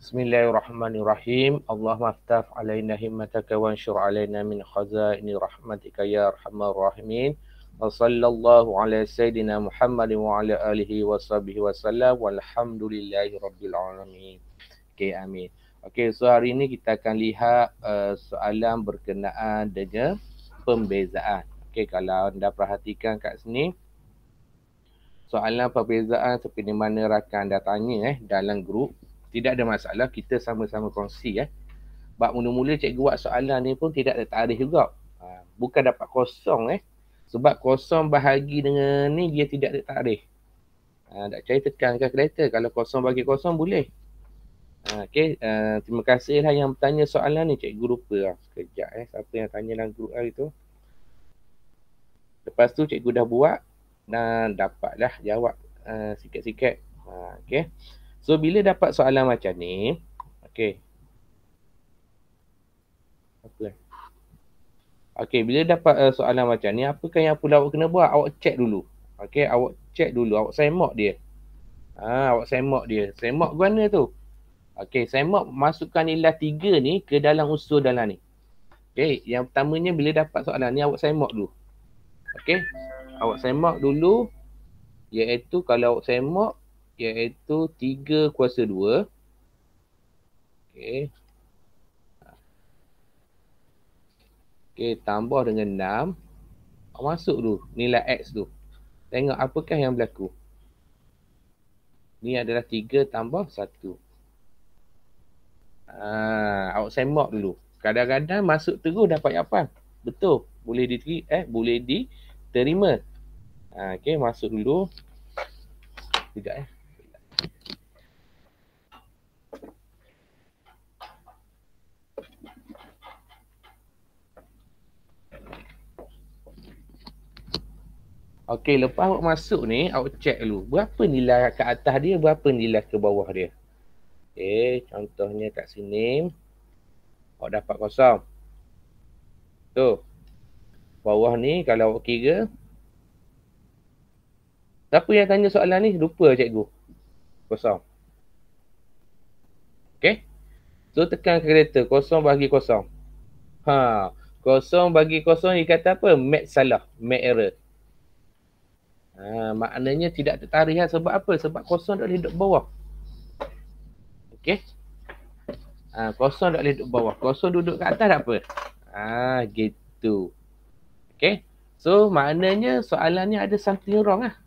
Bismillahirrahmanirrahim. Allahumma aftah alaina himmataka wa anshur alaina min khazaini rahmatika ya arhamar rahimin. Wa sallallahu ala sayyidina Muhammad wa ala alihi wa sahbihi wa sallam walhamdulillahi rabbil alamin. Okay, amin. Okay, so hari ini kita akan lihat soalan berkenaan dengan pembezaan. Okay, kalau anda perhatikan kat sini, soalan perbezaan seperti mana rakan anda tanya dalam grup, tidak ada masalah, kita sama-sama kongsi. Sebab mula-mula cikgu buat soalan ni pun tidak ada tarikh juga. Bukan dapat kosong sebab kosong bahagi dengan ni dia tidak ada tarikh. Tak percaya tekan kalkulator. Kalau kosong bagi kosong boleh. Okay. Terima kasihlah yang bertanya soalan ni. Cikgu lupa. Sekejap siapa yang tanya dalam grup hari tu. Lepas tu cikgu dah buat dan dapatlah jawab sikit-sikit. Okay. So, bila dapat soalan macam ni, okay. Okay, bila dapat soalan macam ni, apakah yang pula awak kena buat? Awak cek dulu. Okay, awak cek dulu. Awak semak dia. Awak semak dia. Semak ke mana tu? Okay, semak masukkan nilai 3 ni ke dalam unsur dalam ni. Okay, yang pertamanya bila dapat soalan ni, awak semak dulu. Okay, awak semak dulu. Iaitu kalau awak semak, iaitu 3 kuasa 2. Okay. Okay, tambah dengan 6. Masuk tu nilai X tu. Tengok apakah yang berlaku. Ni adalah 3 tambah 1. Awak semak dulu. Kadang-kadang masuk terus dapat jawapan. Betul. Boleh diterima. Okay, masuk dulu. Sekejap Okey, lepas awak masuk ni, awak cek dulu. Berapa nilai kat atas dia, berapa nilai ke bawah dia. Okey, contohnya kat sini. Awak dapat kosong. Tu. Bawah ni, kalau awak kira. Siapa yang tanya soalan ni? Lupa cikgu. Kosong. Okey. So, tekan kalkulator. Kosong bagi kosong. Kosong bagi kosong ni kata apa? Mat salah. Mat error. Maknanya tidak tertarikh sebab apa? Sebab kosong tak boleh duduk bawah. Okey. Kosong tak boleh duduk bawah. Kosong duduk kat atas tak apa. Gitu. Okey. So, maknanya soalannya ada something wrong lah.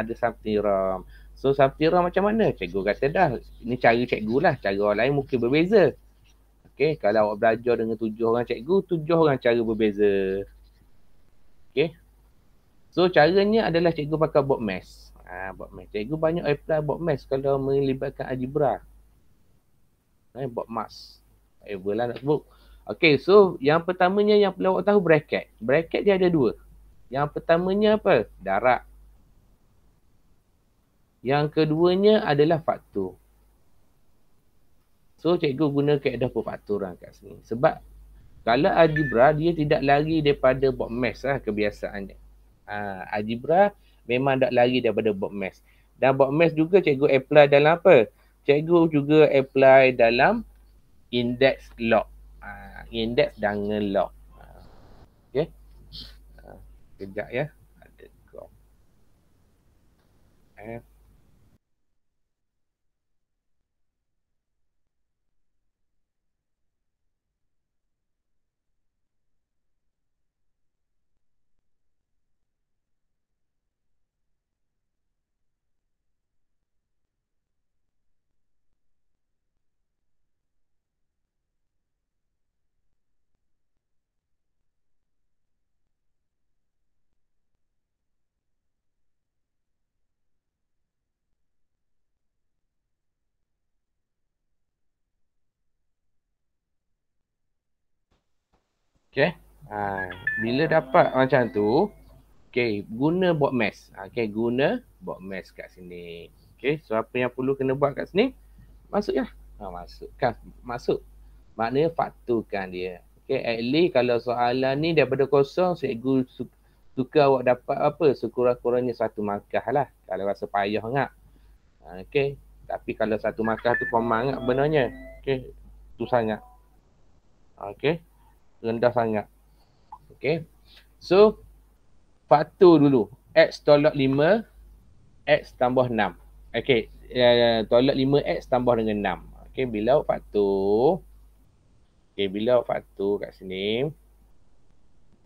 Ada something wrong. So, something wrong macam mana? Cikgu kata dah. Ini cara cikgu lah. Cara orang lain mungkin berbeza. Okey. Kalau awak belajar dengan 7 orang cikgu, 7 orang cara berbeza. Okey. So, caranya adalah cikgu pakai board math. Board math. Cikgu banyak apply board math kalau melibatkan algebra. Board math. Whatever lah nak sebut. Okay, so yang pertamanya yang perlu awak tahu bracket. Bracket dia ada 2. Yang pertamanya apa? Darab. Yang keduanya adalah faktor. So, cikgu guna kaedah perfaktoran kat sini. Sebab kalau algebra, dia tidak lari daripada board math lah kebiasaannya. Algebra memang tak lari daripada board math. Dan board math juga cikgu apply dalam apa? Cikgu juga apply dalam index log. Index dengan log. Okay. Sekejap ya. Ada drop. Okay. Bila dapat macam tu, okay, guna board math. Okay, guna board math kat sini. Okay, so apa yang perlu kena buat kat sini? Masuk ya. Masukkan. Masuk. Maknanya fakturkan dia. Okay, at least kalau soalan ni daripada kosong, cikgu suka awak dapat apa? Sekurang-kurangnya 1 markah lah. Kalau rasa payah sangat. Okay. Tapi kalau satu markah tu komang benarnya. Okey. Tu sangat. Okey. Rendah sangat. Okey. So, faktor dulu. X tolak 5, X tambah 6. Okey. Tolak 5X tambah dengan 6. Okey. Bila awak faktor. Okey. Bila awak faktor kat sini.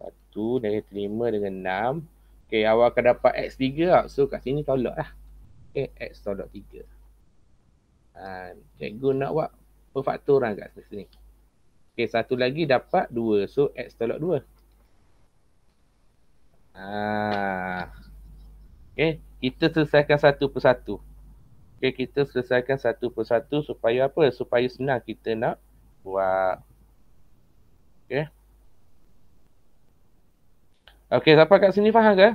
Faktor negatif 5 dengan 6. Okey. Awak akan dapat X3 lah. So, kat sini tolak lah. Okey. X tolak 3. Cikgu nak buat perfaktoran kat sini. Okey, satu lagi dapat 2. So, X tolak 2. Okey, kita selesaikan satu persatu. Okey, kita selesaikan satu persatu supaya apa? Supaya senang kita nak buat. Okey. Okey, sampai kat sini faham ke?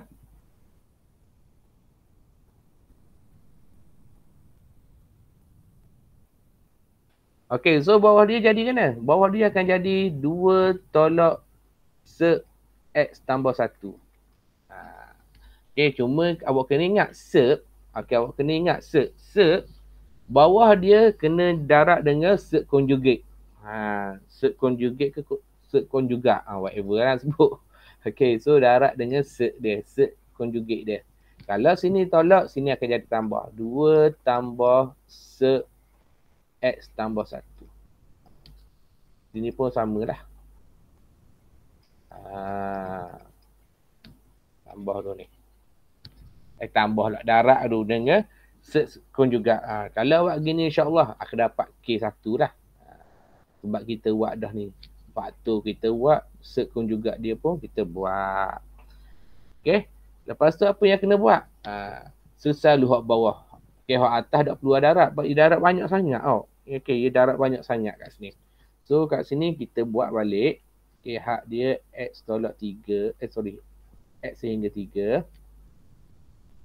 Okey, so bawah dia jadi mana? Bawah dia akan jadi 2 tolak se X tambah 1. Okey, cuma awak kena ingat se. Okey, awak kena ingat se. Se, bawah dia kena darab dengan se conjugate. Se conjugate ke se conjugate. Whatever lah sebut. Okey, so darab dengan se dia. Se conjugate dia. Kalau sini tolak, sini akan jadi tambah. 2 tambah se X tambah 1. Sini pun samalah. Tambah tu ni. Tambahlah darab tu dengan se conjugate. Kalau awak gini insyaAllah akan dapat K1 lah. Sebab kita buat dah ni. Faktor kita buat, se conjugate dia pun kita buat. Okay. Lepas tu apa yang kena buat? Selalu hak bawah. Okay, hak atas tak perlu darab. Sebab dia darab banyak sangat tau. Okay, dia darab banyak sangat kat sini. So kat sini kita buat balik. Okay, hak dia X tolak 3. X sehingga 3.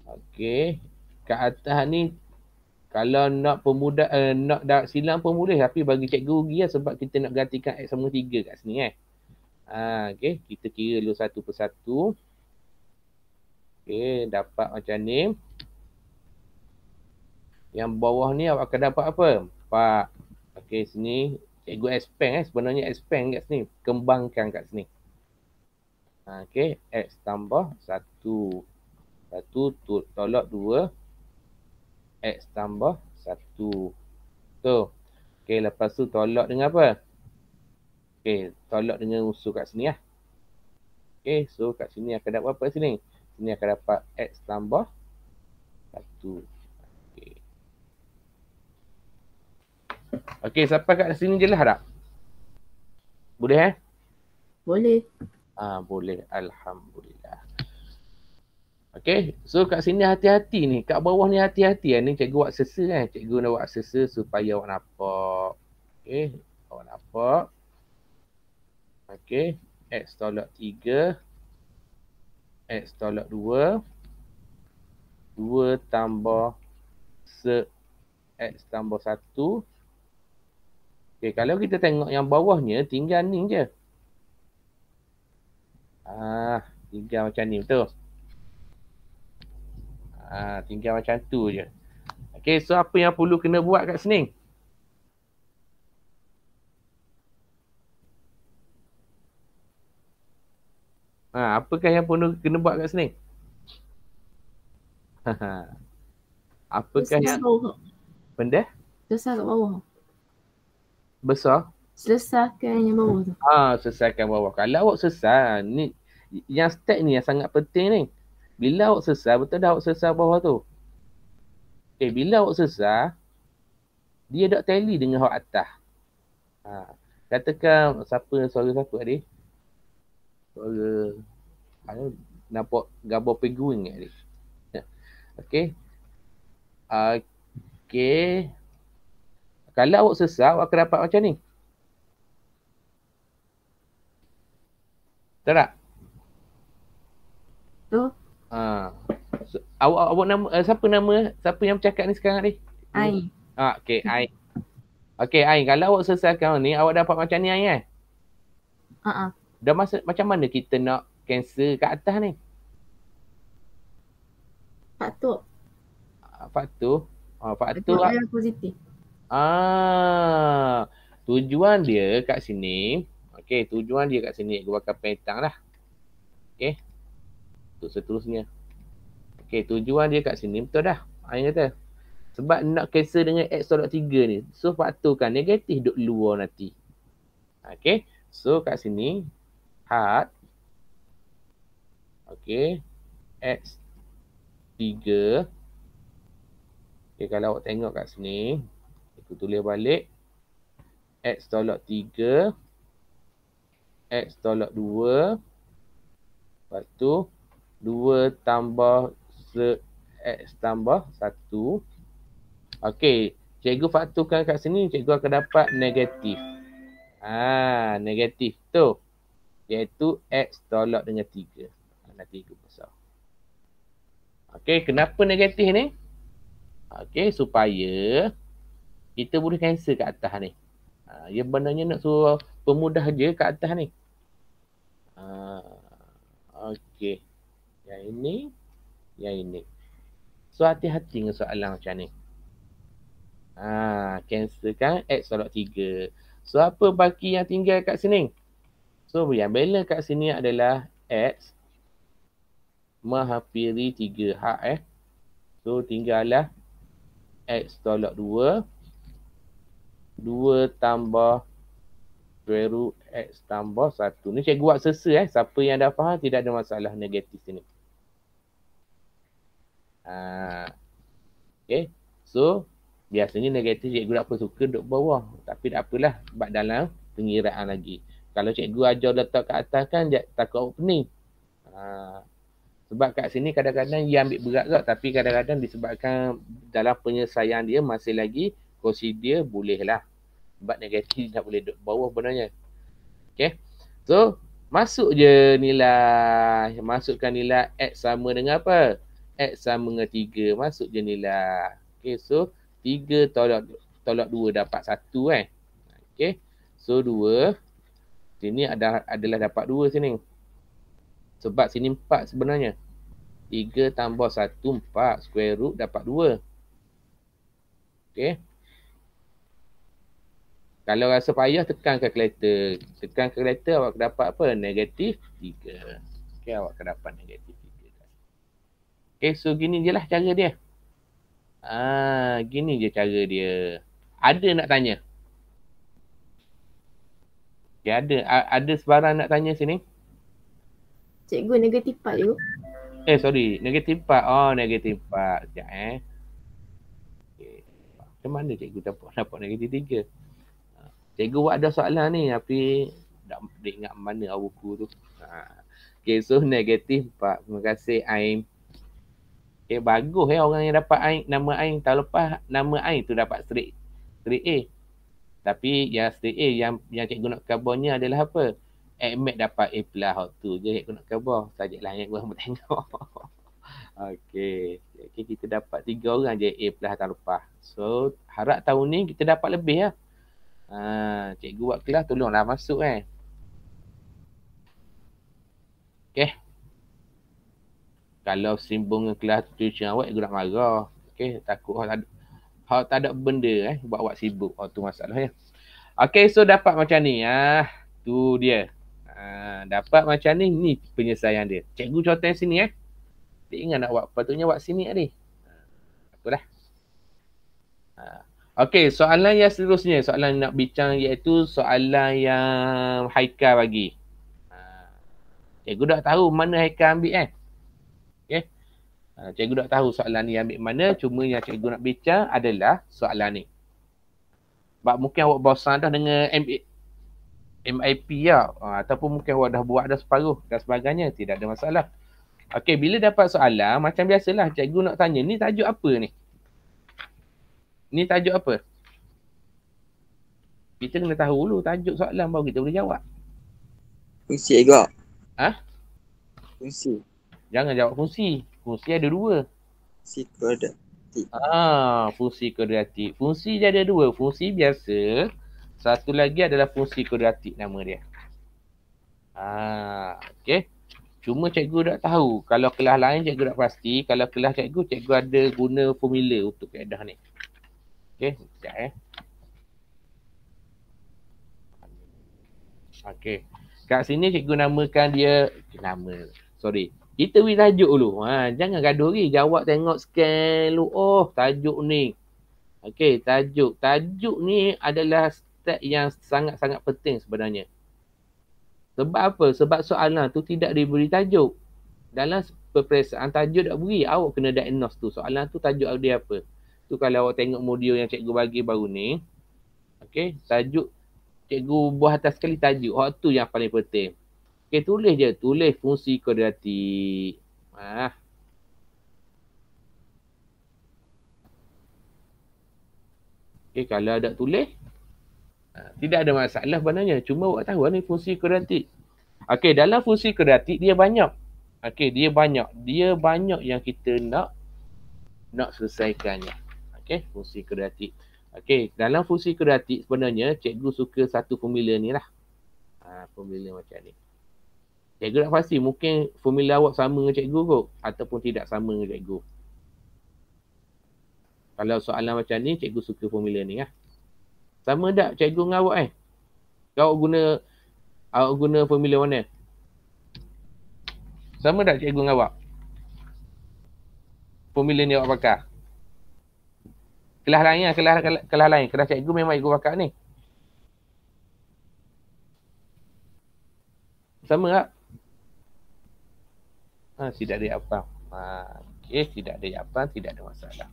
Okay. Kat atas ni kalau nak pemuda nak darab silang pun boleh, tapi bagi cikgu rugi lah sebab kita nak gantikan X sama 3 kat sini okay. Kita kira dulu satu persatu. Okay, dapat macam ni. Yang bawah ni awak akan dapat apa? 4. Okay, sini cikgu expand sebenarnya expand kat sini. Kembangkan kat sini. Okay, X tambah 1. 1 tolak 2. X tambah 1. Tu. Okay, lepas tu tolak dengan apa? Okay, tolak dengan unsur kat sini lah. Okay, so kat sini akan dapat apa sini? Sini akan dapat X tambah 1. Okay. Okay, sampai kat sini jelas tak? Boleh Boleh. Boleh. Alhamdulillah. Okay, so kat sini hati-hati ni. Kat bawah ni hati-hati ni cikgu buat sesa Cikgu nak buat sesa supaya awak nampak. Okay, awak nampak. Okay, X tolak 3. X tolak 2. 2 tambah se X tambah 1. Okay, kalau kita tengok yang bawahnya tinggal ni je. Tinggal macam ni, betul? Tinggal macam tu je. Okay, so apa yang perlu kena buat kat sini? Apakah yang perlu kena buat kat sini? Apakah yang benda? Selesai kat bawah. Besar? Selesaikan yang bawah tu. Selesaikan bawah. Kalau awak selesai, ni yang step ni yang sangat penting ni. Bila awak selesai, betul dah awak selesai bawah tu. Okay, bila awak selesai, dia tak tally dengan awak atas. Katakan suara siapa adik? Suara nampak gambar penguin adik. Okay. Okay. Kalau awak selesai, awak akan dapat macam ni. Betul tak? Tu. Awak nama siapa yang bercakap ni sekarang ni? Ain. Okay, Ain. Okay, Ain, kalau awak selesaikan ni, awak dapat macam ni Ain Dah macam mana kita nak cancel kat atas ni? Faktor. Faktor. Faktor Tengok positif. tujuan dia kat sini. Okey, tujuan dia kat sini gua akan pentang lah. Okey. Untuk seterusnya. Okey, tujuan dia kat sini betul dah. Ain kata. Sebab nak cancel dengan X tolak 3 ni. So faktorkan negatif duk luar nanti. Okey. So kat sini had X 3. Okay, kalau awak tengok kat sini, aku tulis balik X tolak 3, X tolak 2, lepas tu 2 tambah X tambah 1. Okey, cikgu faktorkan kat sini, cikgu akan dapat negatif. Negatif tu, iaitu X tolak dengan 3. Nanti aku besar. Okey, kenapa negatif ni? Okey, supaya kita boleh cancel kat atas ni. Dia benarnya nak suruh pemudah je kat atas ni. Okey. Yang ini. So hati-hati dengan soalan macam ni. Cancelkan X tolak 3. So apa baki yang tinggal kat sini? So yang balance kat sini adalah X menghampiri 3 hak So tinggallah X tolak 2. 2 tambah square root X tambah 1. Ni cikgu buat sesa Siapa yang dah faham tidak ada masalah negatif sini. Okay. So biasanya negatif cikgu tak apa suka duduk bawah. Tapi tak apalah. Sebab dalam pengiraan lagi. Kalau cikgu ajar letak kat atas kan takut awak pening. Sebab kat sini kadang-kadang dia ambil berat tak. Tapi kadang-kadang disebabkan dalam penyelesaian dia masih lagi consider boleh lah. Sebab negatif tak boleh duduk bawah benarnya. Okay. So masuk je nilai. Masukkan nilai X sama dengan apa? X sama dengan 3. Masuk je nilai. Okay. So 3 tolak 2 dapat 1 Okay. So 2. Sini adalah dapat 2 sini. Sebab sini 4 sebenarnya. 3 tambah 1, 4. Square root dapat 2. Okay. Kalau rasa payah, tekan kalkulator. Tekan kalkulator, awak dapat apa? Negatif 3. Okay, awak akan dapat negatif 3. Okay, so gini je lah cara dia. Gini je cara dia. Ada nak tanya? Okay, ada sebarang nak tanya sini? Cikgu negatif 4 je. Sorry. Negatif 4. Negatif 4. Sekejap Okay. Macam mana cikgu dapat negatif 3? Cikgu buat ada soalan ni tapi tak ingat mana buku tu. Okay, so negatif 4. Terima kasih Aim. Okay, bagus orang yang dapat nama Aim. Tahun lepas nama Aim tu dapat straight A. Tapi yang straight A yang cikgu nak khabarnya adalah apa? Admit dapat A plus tu je cikgu nak khabar. Sajalah yang korang tengok. Okay, kita dapat 3 orang je A plus tahun lepas. So harap tahun ni kita dapat lebih lah. Cikgu buat kelas tolonglah masuk Okay. Kalau simbung kelas tuition awak, cikgu nak marah. Okay, takut hak tak ada benda buat sibuk. Tu masalahnya. Okay, so dapat macam ni. Tu dia. Dapat macam ni, ni penyelesaian dia. Cikgu contoh sini Dia ingat nak buat, patutnya buat sini tadi. Itulah. Okey, soalan yang seterusnya, soalan nak bincang iaitu soalan yang Haikal bagi. Cikgu dah tahu mana Haikal ambil Okey. Cikgu dah tahu soalan ni ambil mana, cuma yang cikgu nak bincang adalah soalan ni. Sebab mungkin awak bosan dah dengan MIP ataupun mungkin awak dah buat dah separuh dan sebagainya, tidak ada masalah. Okey, bila dapat soalan, macam biasalah cikgu nak tanya, ni tajuk apa ni? Ni tajuk apa? Kita kena tahu dulu tajuk soalan baru kita boleh jawab. Fungsi juga. Fungsi. Jangan jawab fungsi. Fungsi ada 2. Fungsi kuadratik. Fungsi kuadratik. Fungsi dia ada 2. Fungsi biasa. Satu lagi adalah fungsi kuadratik nama dia. Okey. Cuma cikgu tak tahu. Kalau kelas lain cikgu tak pasti. Kalau kelas cikgu ada guna formula untuk kaedah ni. Okey, sekejap Okey. Kat sini cikgu namakan dia Kita beri tajuk dulu. Jangan gaduh lagi. Jawab tengok scan lu. Oh, tajuk ni. Okey, tajuk. Tajuk ni adalah step yang sangat-sangat penting sebenarnya. Sebab apa? Sebab soalan tu tidak diberi tajuk. Dalam peperiksaan tajuk tak beri. Awak kena diagnose tu. Soalan tu tajuk dia apa. Tu kalau awak tengok modul yang cikgu bagi baru ni. Okey, tajuk. Cikgu buat atas sekali tajuk. Tu yang paling penting. Okey, tulis je. Tulis fungsi kuadratik. Okey, kalau ada tulis. Tidak ada masalah sebenarnya. Cuma awak tahu ni fungsi kuadratik. Okey, dalam fungsi kuadratik dia banyak. Okey, dia banyak. Dia banyak yang kita nak selesaikannya. Okey, fungsi kuadratik. Okey, dalam fungsi kuadratik sebenarnya cikgu suka satu formula ni lah. Formula macam ni. Cikgu nak pasti mungkin formula awak sama dengan cikgu kot. Ataupun tidak sama dengan cikgu. Kalau soalan macam ni, cikgu suka formula ni lah. Sama tak cikgu dengan awak Awak guna formula mana? Sama tak cikgu dengan awak? Formula ni awak pakai? Kelas lain lah, kelas lain. Kelas cikgu memang cikgu pakai ni. Sama tak? Tidak ada jawapan. Okey, tidak ada jawapan, tidak ada masalah.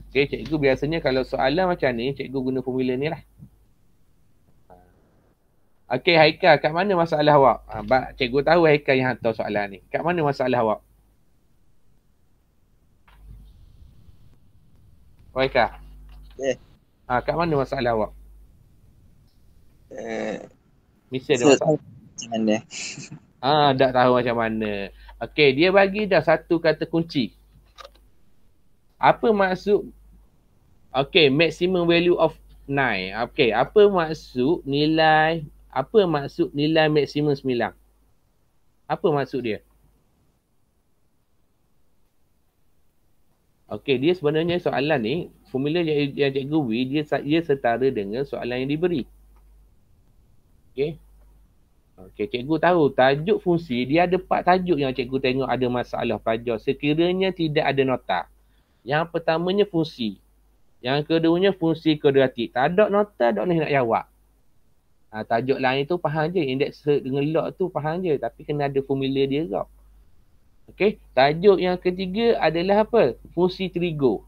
Okey, cikgu biasanya kalau soalan macam ni, cikgu guna formula ni lah. Okey, Haikal, kat mana masalah awak? Cikgu tahu Haikal yang hantar soalan ni. Kat mana masalah awak? Haikal? Kat mana masalah awak? Mesti ada masalah. Macam mana? Tak tahu macam mana. Okey, dia bagi dah satu kata kunci. Apa maksud? Okey, maximum value of 9. Okey, apa maksud nilai maksimum 9? Apa maksud dia? Okey, dia sebenarnya soalan ni, formula yang cikgu beri, dia setara dengan soalan yang diberi. Okey. Okey, cikgu tahu tajuk fungsi, dia ada 4 tajuk yang cikgu tengok ada masalah pelajar. Sekiranya tidak ada nota. Yang pertamanya fungsi. Yang keduanya fungsi kuadratik. Tak ada nota, tak boleh nak jawab. Tajuk lain tu faham je. Indeks dengan log tu faham je. Tapi kena ada formula dia tau. Okey. Tajuk yang ketiga adalah apa? Fungsi trigo.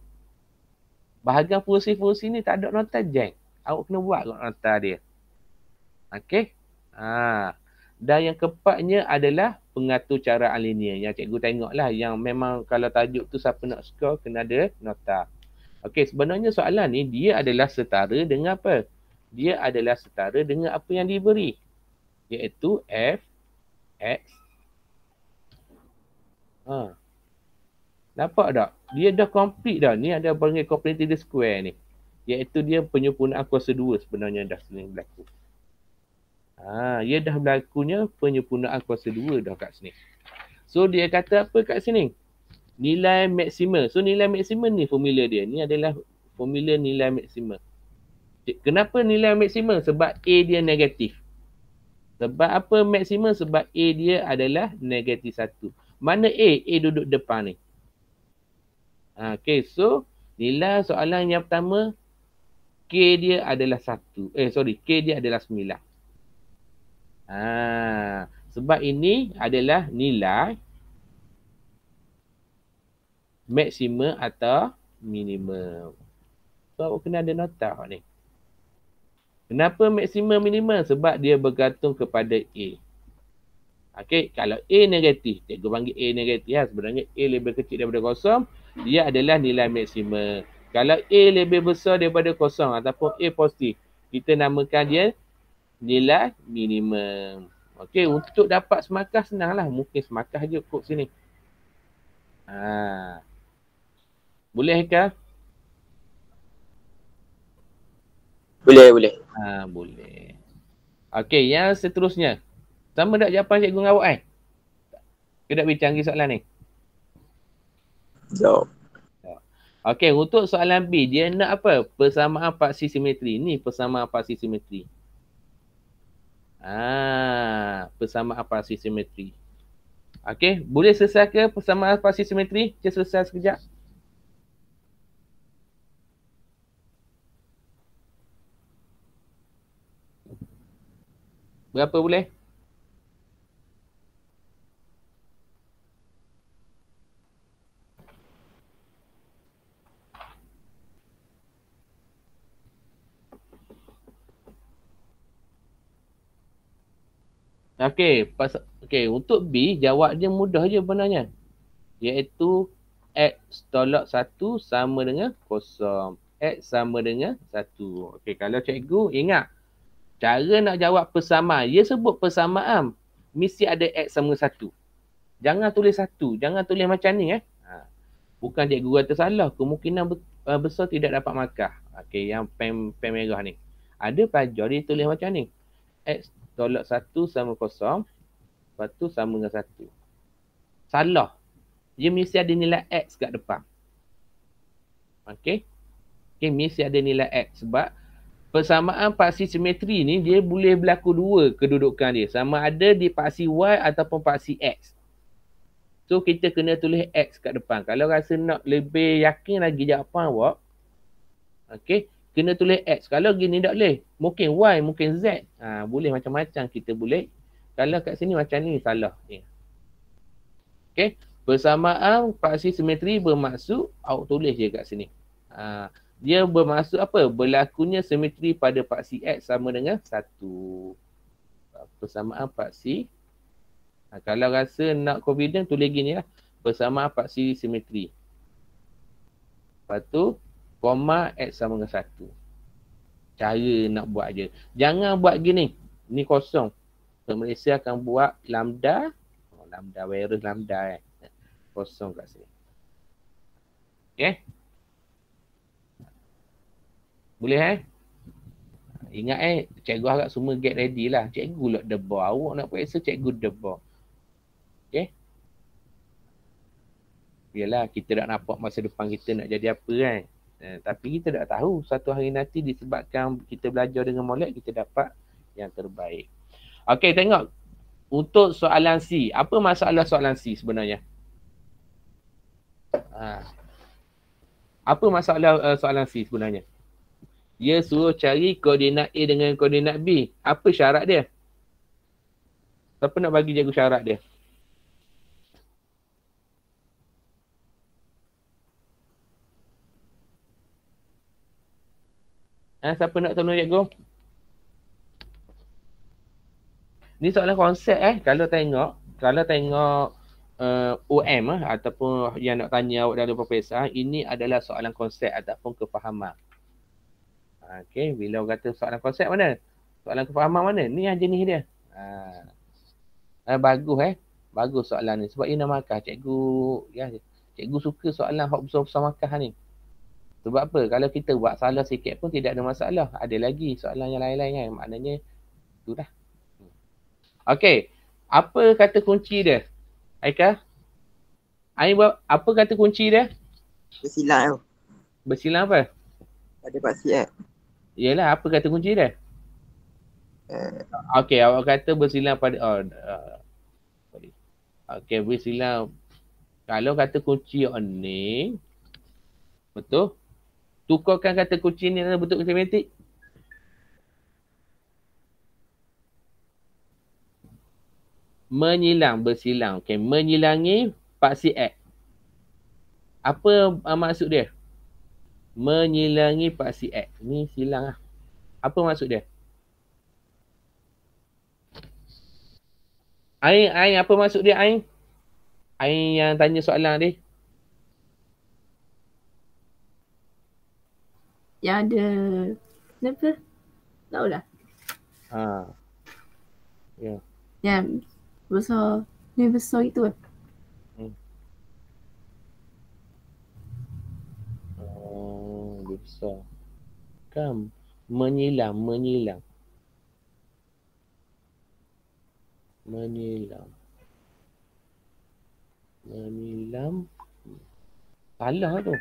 Bahagian fungsi-fungsi ni tak ada nota jeng. Awak kena buat nota dia. Okey. Dan yang keempatnya adalah pengatur cara alinea. Yang cikgu tengok lah. Yang memang kalau tajuk tu siapa nak score kena ada nota. Okey, sebenarnya soalan ni dia adalah setara dengan apa? Dia adalah setara dengan apa yang diberi. Iaitu f, x. Nampak tak? Dia dah complete dah. Ni ada panggil completed square ni. Iaitu dia penyempurnaan kuasa 2 sebenarnya dah sering berlaku. Dia dah berlakunya penyempurnaan kuasa 2 dah kat sini. So dia kata apa kat sini? Nilai maksimum. So nilai maksimum ni formula dia. Ni adalah formula nilai maksimum. Kenapa nilai maksimum? Sebab A dia negatif. Sebab apa maksimum? Sebab A dia adalah negatif 1. Mana A? A duduk depan ni. Okay, so nilai soalan yang pertama K dia adalah 1. K dia adalah 9. Sebab ini adalah nilai maksimum atau minimum. So awak kena ada nota ni. Kenapa maksimum minimum? Sebab dia bergantung kepada A. Okey, kalau A negatif, cikgu panggil A negatif lah. Sebenarnya A lebih kecil daripada kosong, dia adalah nilai maksimum. Kalau A lebih besar daripada kosong ataupun A positif, kita namakan dia nilai minimum. Okey, untuk dapat semarkah senanglah. Mungkin semarkah je kod sini. Boleh ke? Boleh. Boleh. Okey, yang seterusnya. Sama tak jawapan cikgu dengan awak Kita nak bincang lagi soalan ni. Jawab. Okey, untuk soalan B, dia nak apa? Persamaan paksi simetri. Ni persamaan paksi simetri. Persamaan paksi simetri. Okey, boleh selesai ke persamaan paksi simetri? Kita selesai sekejap. Berapa boleh? Okey, untuk B, jawab dia mudah je sebenarnya. Iaitu X tolak 1 sama dengan kosong. X sama dengan 1. Okey, kalau cikgu ingat, cara nak jawab persamaan, dia sebut persamaan, mesti ada X sama 1. Jangan tulis 1, jangan tulis macam ni. Bukan cikgu kata salah, kemungkinan besar tidak dapat markah. Okey, yang pen merah ni. Ada pelajar dia tulis macam ni. X tolak 1 sama kosong. Lepas tu sama dengan 1. Salah. Dia mesti ada nilai X kat depan. Okey. Okey, mesti ada nilai X. Sebab persamaan paksi simetri ni dia boleh berlaku dua kedudukan dia. Sama ada di paksi Y ataupun paksi X. So kita kena tulis X kat depan. Kalau rasa nak lebih yakin lagi jawapan awak, okey, kena tulis X. Kalau gini tak boleh. Mungkin Y, mungkin Z. Boleh macam-macam kita boleh. Kalau kat sini macam ni salah. Okey. Persamaan paksi simetri bermaksud, awak tulis je kat sini. Dia bermaksud apa? Berlakunya simetri pada paksi X sama dengan 1. Persamaan paksi. Kalau rasa nak confident, tulis gini lah. Persamaan paksi simetri. Lepas tu, koma X sama dengan 1. Cara nak buat je. Jangan buat gini. Ni kosong. Malaysia akan buat lambda. Lambda, virus lambda kosong kat sini. Okay. Boleh Ingat cikgu harap semua get ready lah. Cikgu lah debar. Awak nak periksa cikgu debar. Okay. Yalah, kita tak nampak masa depan kita nak jadi apa kan. Tapi kita tak tahu satu hari nanti disebabkan kita belajar dengan molek, kita dapat yang terbaik. Okay, tengok. Untuk soalan C. Apa masalah soalan C sebenarnya? Apa masalah soalan C sebenarnya? Dia suruh cari koordinat A dengan koordinat B. Apa syarat dia? Siapa nak bagi cikgu syarat dia? Siapa nak tolong cikgu? Ni soalan konsep Kalau tengok OM ataupun yang nak tanya awak dalam peperiksaan, ini adalah soalan konsep ataupun kefahaman. Okey, bila orang kata soalan konsep mana? Soalan kefahaman mana? Ni yang jenis dia. Bagus Bagus soalan ni sebab ia nak markah. Cikgu suka soalan hak besar-besar markah ni. Sebab apa? Kalau kita buat salah sikit pun tidak ada masalah. Ada lagi soalan yang lain-lain kan. Maknanya tu dah. Okey. Apa kata kunci dia? Aika? Apa kata kunci dia? Bersilang tu. Bersilang apa? Pada paksi Yelah, apa kata kunci dia? Okey, awak kata bersilang pada okey, bersilang. Kalau kata kunci ni, betul? Tukarkan kata kunci ni dalam bentuk matematik. Menyilang, bersilang. Okey, menyilangi paksi X. Apa maksud dia? Menyilangi paksi X. Ni silang lah. Apa maksud dia? Ain, apa maksud dia Ain? Ain yang tanya soalan ni. Yang ada kenapa? Tahulah. Ya. Yang besar. Ni besar itu Dia besar. Kan menyilang. Salah tu.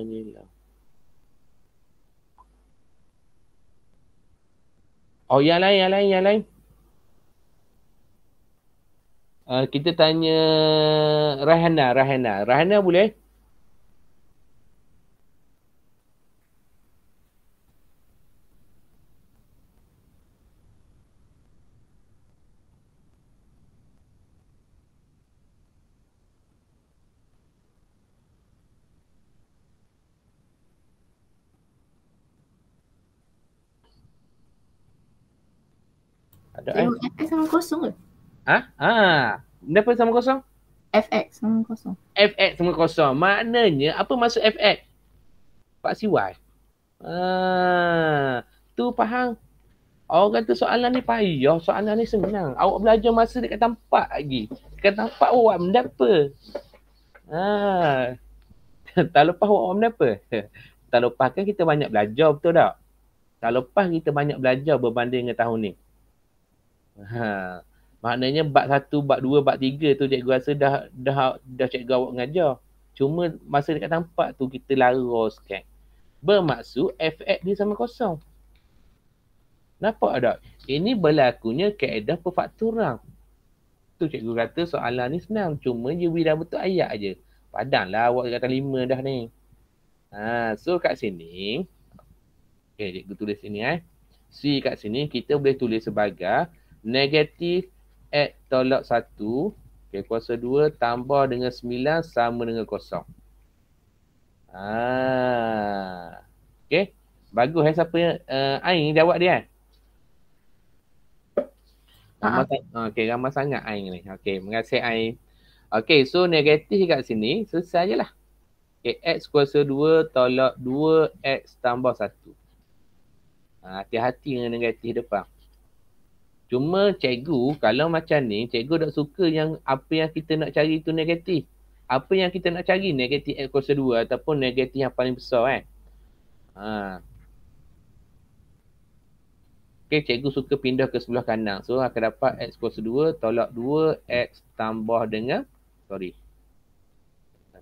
menyilang. Oh, yang lain. Kita tanya Rahana. Rahana boleh? Ada Tengok FX sama kosong ke? Kenapa sama kosong? FX sama kosong. FX sama kosong. Maknanya apa maksud FX? Pak Siwai. Tu faham. Orang kata soalan ni payah, soalan ni senang. Awak belajar masa dekat tempat lagi. Dekat tempat awak benda apa? Tak lepas awak benda apa? Tak lepas kan kita banyak belajar, betul tak? Tak lepas kita banyak belajar berbanding dengan tahun ni. Maknanya bab 1, bab 2, bab 3 tu cikgu rasa dah cikgu awak mengajar. Cuma masa dekat tempat tu kita laraskan. Bermaksud FX dia sama kosong. Nampak tak? Ini berlakunya kaedah perfakturan. Tu cikgu kata soalan ni senang. Cuma je dah betul ayat je. Padahlah awak kata 5 dah ni. So kat sini. Okay, cikgu tulis sini C kat sini kita boleh tulis sebagai negatif X tolak 1. Okay, kuasa 2 tambah dengan 9 sama dengan kosong. Okay. Bagus siapa Ain jawab dia ramai sangat Ain ni. Okay, terima kasih Ain. Okay, so negatif kat sini selesai je lah. Okay, X kuasa 2 tolak 2 X tambah 1. Hati-hati dengan negatif depan. Cuma cikgu kalau macam ni, cikgu tak suka yang apa yang kita nak cari tu negatif. Apa yang kita nak cari negatif X kuasa 2 ataupun negatif yang paling besar Okay, cikgu suka pindah ke sebelah kanan. So akan dapat X kuasa 2 tolak 2 X tambah dengan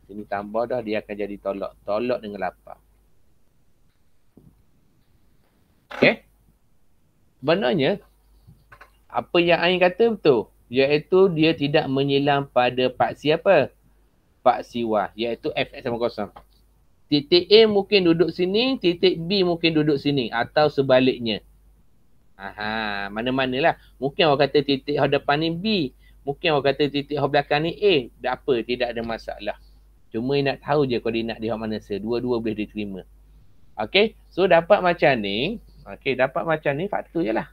sini tambah dah, dia akan jadi tolak dengan 8. Okay. Sebenarnya apa yang Ain kata betul, iaitu dia tidak menyilang pada paksi apa? Paksi Y, iaitu Fx sama kosong. Titik A mungkin duduk sini, titik B mungkin duduk sini atau sebaliknya. Mana-manalah. Mungkin orang kata titik depan ni B, mungkin orang kata titik belakang ni A. Tak apa, tidak ada masalah. Cuma nak tahu je koordinat dia mana se. Dua-dua boleh diterima. Okay, so dapat macam ni. Okay, dapat macam ni, faktor je lah.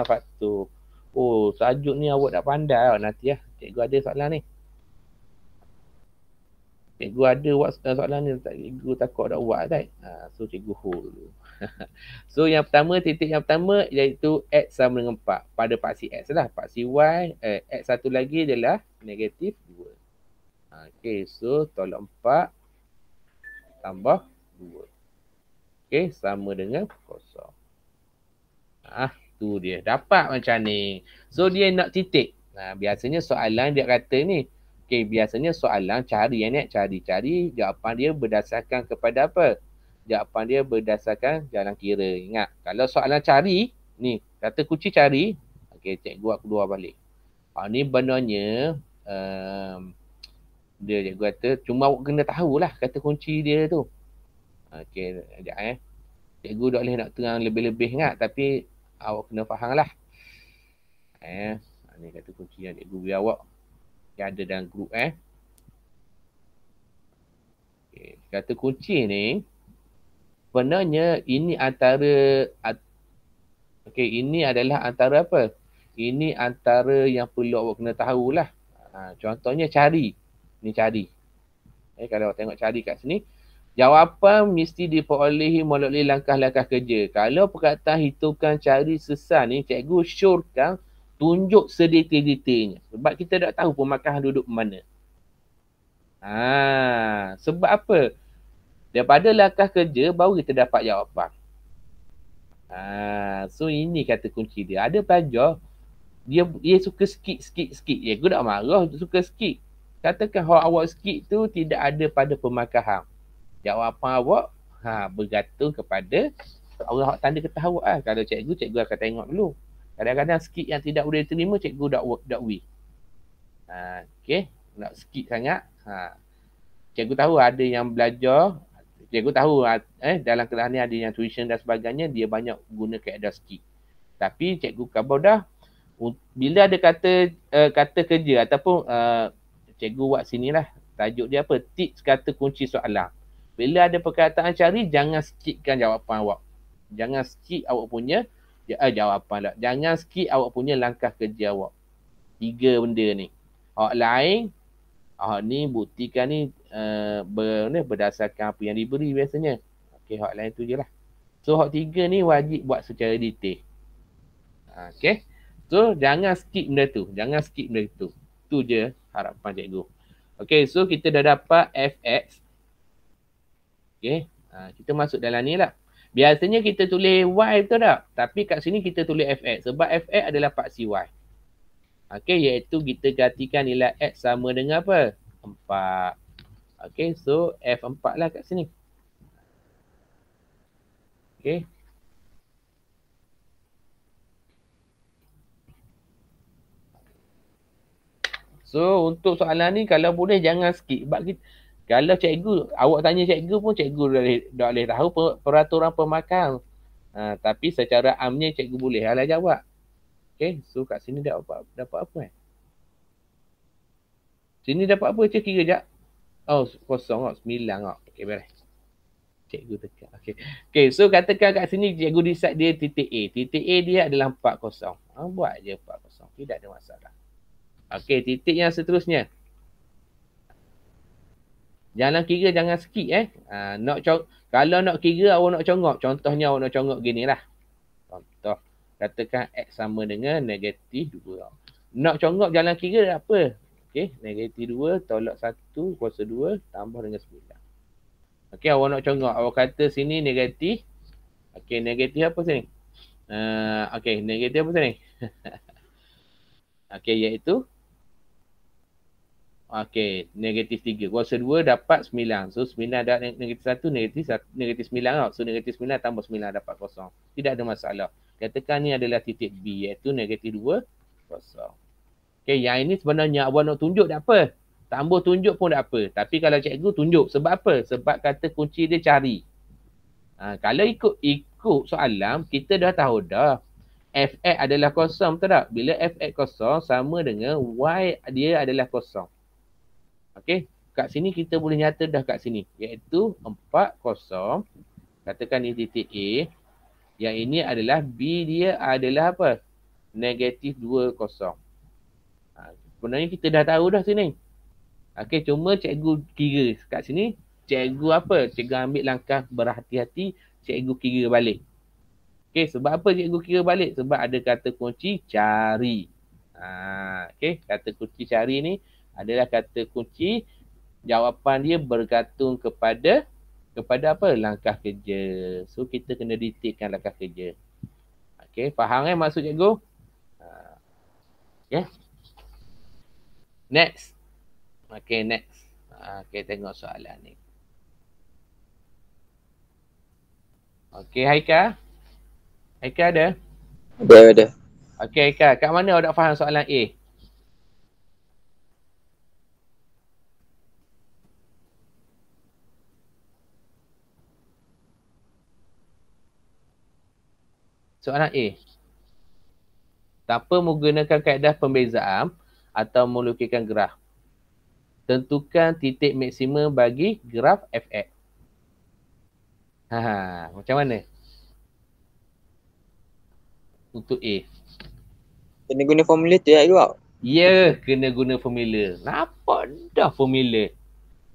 Faktor. Oh, sajuk ni awak tak pandai nanti cikgu ada soalan ni. Cikgu ada buat soalan ni, cikgu takut tak buat tak. So cikgu hold dulu. So yang pertama, titik yang pertama iaitu X sama dengan 4 pada paksi X lah. Paksi Y, X satu lagi adalah negatif 2. Okay, so tolak 4 tambah 2. Okay, sama dengan kosong. Tu dia. Dapat macam ni. So dia nak titik. Biasanya soalan dia kata ni. Okay, biasanya soalan cari cari jawapan dia berdasarkan kepada apa? Jawapan dia berdasarkan jalan kira. Ingat, kalau soalan cari, ni, kata kunci cari, okay, cikgu aku keluar balik. Ni benarnya, dia cikgu kata, cuma awak kena tahulah kata kunci dia tu. Okay, sekejap cikgu tak boleh nak terang lebih-lebih ingat, tapi awak kena faham lah. Ni kata kunci yang cikgu beri awak yang ada dalam grup okay. Kata kunci ni sebenarnya ini antara ini adalah antara apa? Ini antara yang perlu awak kena tahulah. Contohnya cari. Ni cari. Kalau awak tengok cari kat sini, jawapan mesti diperolehi melalui langkah-langkah kerja. Kalau perkataan hitungkan cari sesar ni, cikgu syorkan tunjuk sedetail-detailnya. Sebab kita tak tahu pemakahan duduk mana. Sebab apa? Daripada langkah kerja, baru kita dapat jawapan. So ini kata kunci dia. Ada pelajar, dia suka skip. Cikgu tak marah, suka skip. Katakan awak skip tu tidak ada pada pemakahan. Jawapan awak bergantung kepada orang tanda ketah awak lah. Kalau cikgu akan tengok dulu. Kadang-kadang skip yang tidak boleh terima, cikgu dakwi. Okay, nak skip sangat. Cikgu tahu ada yang belajar, cikgu tahu dalam kelas ni ada yang tuition dan sebagainya, dia banyak guna kaedah skip. Tapi cikgu khabar dah, bila ada kata kerja ataupun cikgu buat sini lah, tajuk dia apa? Tips kata kunci soalan. Bila ada perkataan cari, jangan skipkan jawapan awak. Jangan skip awak punya jawapan lah. Jangan skip awak punya langkah kerja awak. 3 benda ni. Awak lain, ni buktikan ni berdasarkan apa yang diberi biasanya. Okay, hak lain tu je lah. So, hak 3 ni wajib buat secara detail. Okay. So, jangan skip benda tu. Jangan skip benda tu. Tu je harapan cikgu. Okay, so kita dah dapat fx. Okay. Kita masuk dalam ni lah. Biasanya kita tulis y betul tak? Tapi kat sini kita tulis fx. Sebab fx adalah paksi y. Okay, iaitu kita gantikan nilai x sama dengan apa? 4. Okay, so f4 lah kat sini. Okay. So, untuk soalan ni kalau boleh jangan skip. Sebab kita, kalau cikgu, awak tanya cikgu pun cikgu dah boleh tahu peraturan pemakaian. Tapi secara amnya cikgu boleh lah jawab. Okay, so kat sini dapat apa Sini dapat apa? Cik kira sekejap. Oh, kosong kot. 9 kot. Okay, beres. Cikgu tekan. Okay, so katakan kat sini cikgu decide dia titik A. Titik A dia adalah 40. Buat je 40. Tidak ada masalah. Okay, titik yang seterusnya. Jangan kira, jangan skip kalau nak kira awak nak congok. Contohnya awak nak congok gini lah. Contoh. Katakan X sama dengan negatif 2. Nak congok jalan kira apa? Okay, negatif 2 tolak 1 kuasa 2 tambah dengan 9. Okay, awak nak congok. Awak kata sini negatif. Okay, negatif apa sini? Okay, negatif apa sini? Okay, iaitu okay, negatif 3. Kuasa 2 dapat 9. So, 9 dapat negatif 1, negatif 9 tau. So, negatif 9 tambah 9 dapat kosong. Tidak ada masalah. Katakan ni adalah titik B, iaitu negatif 2, kosong. Okay, yang ini sebenarnya awak nak tunjuk tak apa. Tambah tunjuk pun tak apa. Tapi kalau cikgu tunjuk. Sebab apa? Sebab kata kunci dia cari. Kalau ikut soalan, kita dah tahu dah. Fx adalah kosong, betul tak? Bila Fx kosong, sama dengan Y dia adalah kosong. Okey, kat sini kita boleh nyata dah kat sini. Iaitu 4, kosong. Katakan ni titik A. Yang ini adalah B dia adalah apa? Negatif 2, kosong. Sebenarnya kita dah tahu dah sini. Okey, cuma cikgu kira kat sini. Cikgu apa? Cikgu ambil langkah berhati-hati. Cikgu kira balik. Okey, sebab apa cikgu kira balik? Sebab ada kata kunci cari. Okey, kata kunci cari ni adalah kata kunci jawapan dia bergantung kepada apa? Langkah kerja. So, kita kena detailkan langkah kerja. Okey, faham maksud cikgu? Okay. Next. Okey, next. Okey, tengok soalan ni. Okey, Haika. Haika ada? Ada. Okey, Haika. Kat mana awak tak faham soalan A? Soalan A. Tanpa menggunakan kaedah pembezaan atau melukiskan graf. Tentukan titik maksimum bagi graf fx. Macam mana? Untuk A. Kena guna formula tu ya juga. Ya, kena guna formula. Nampak dah formula.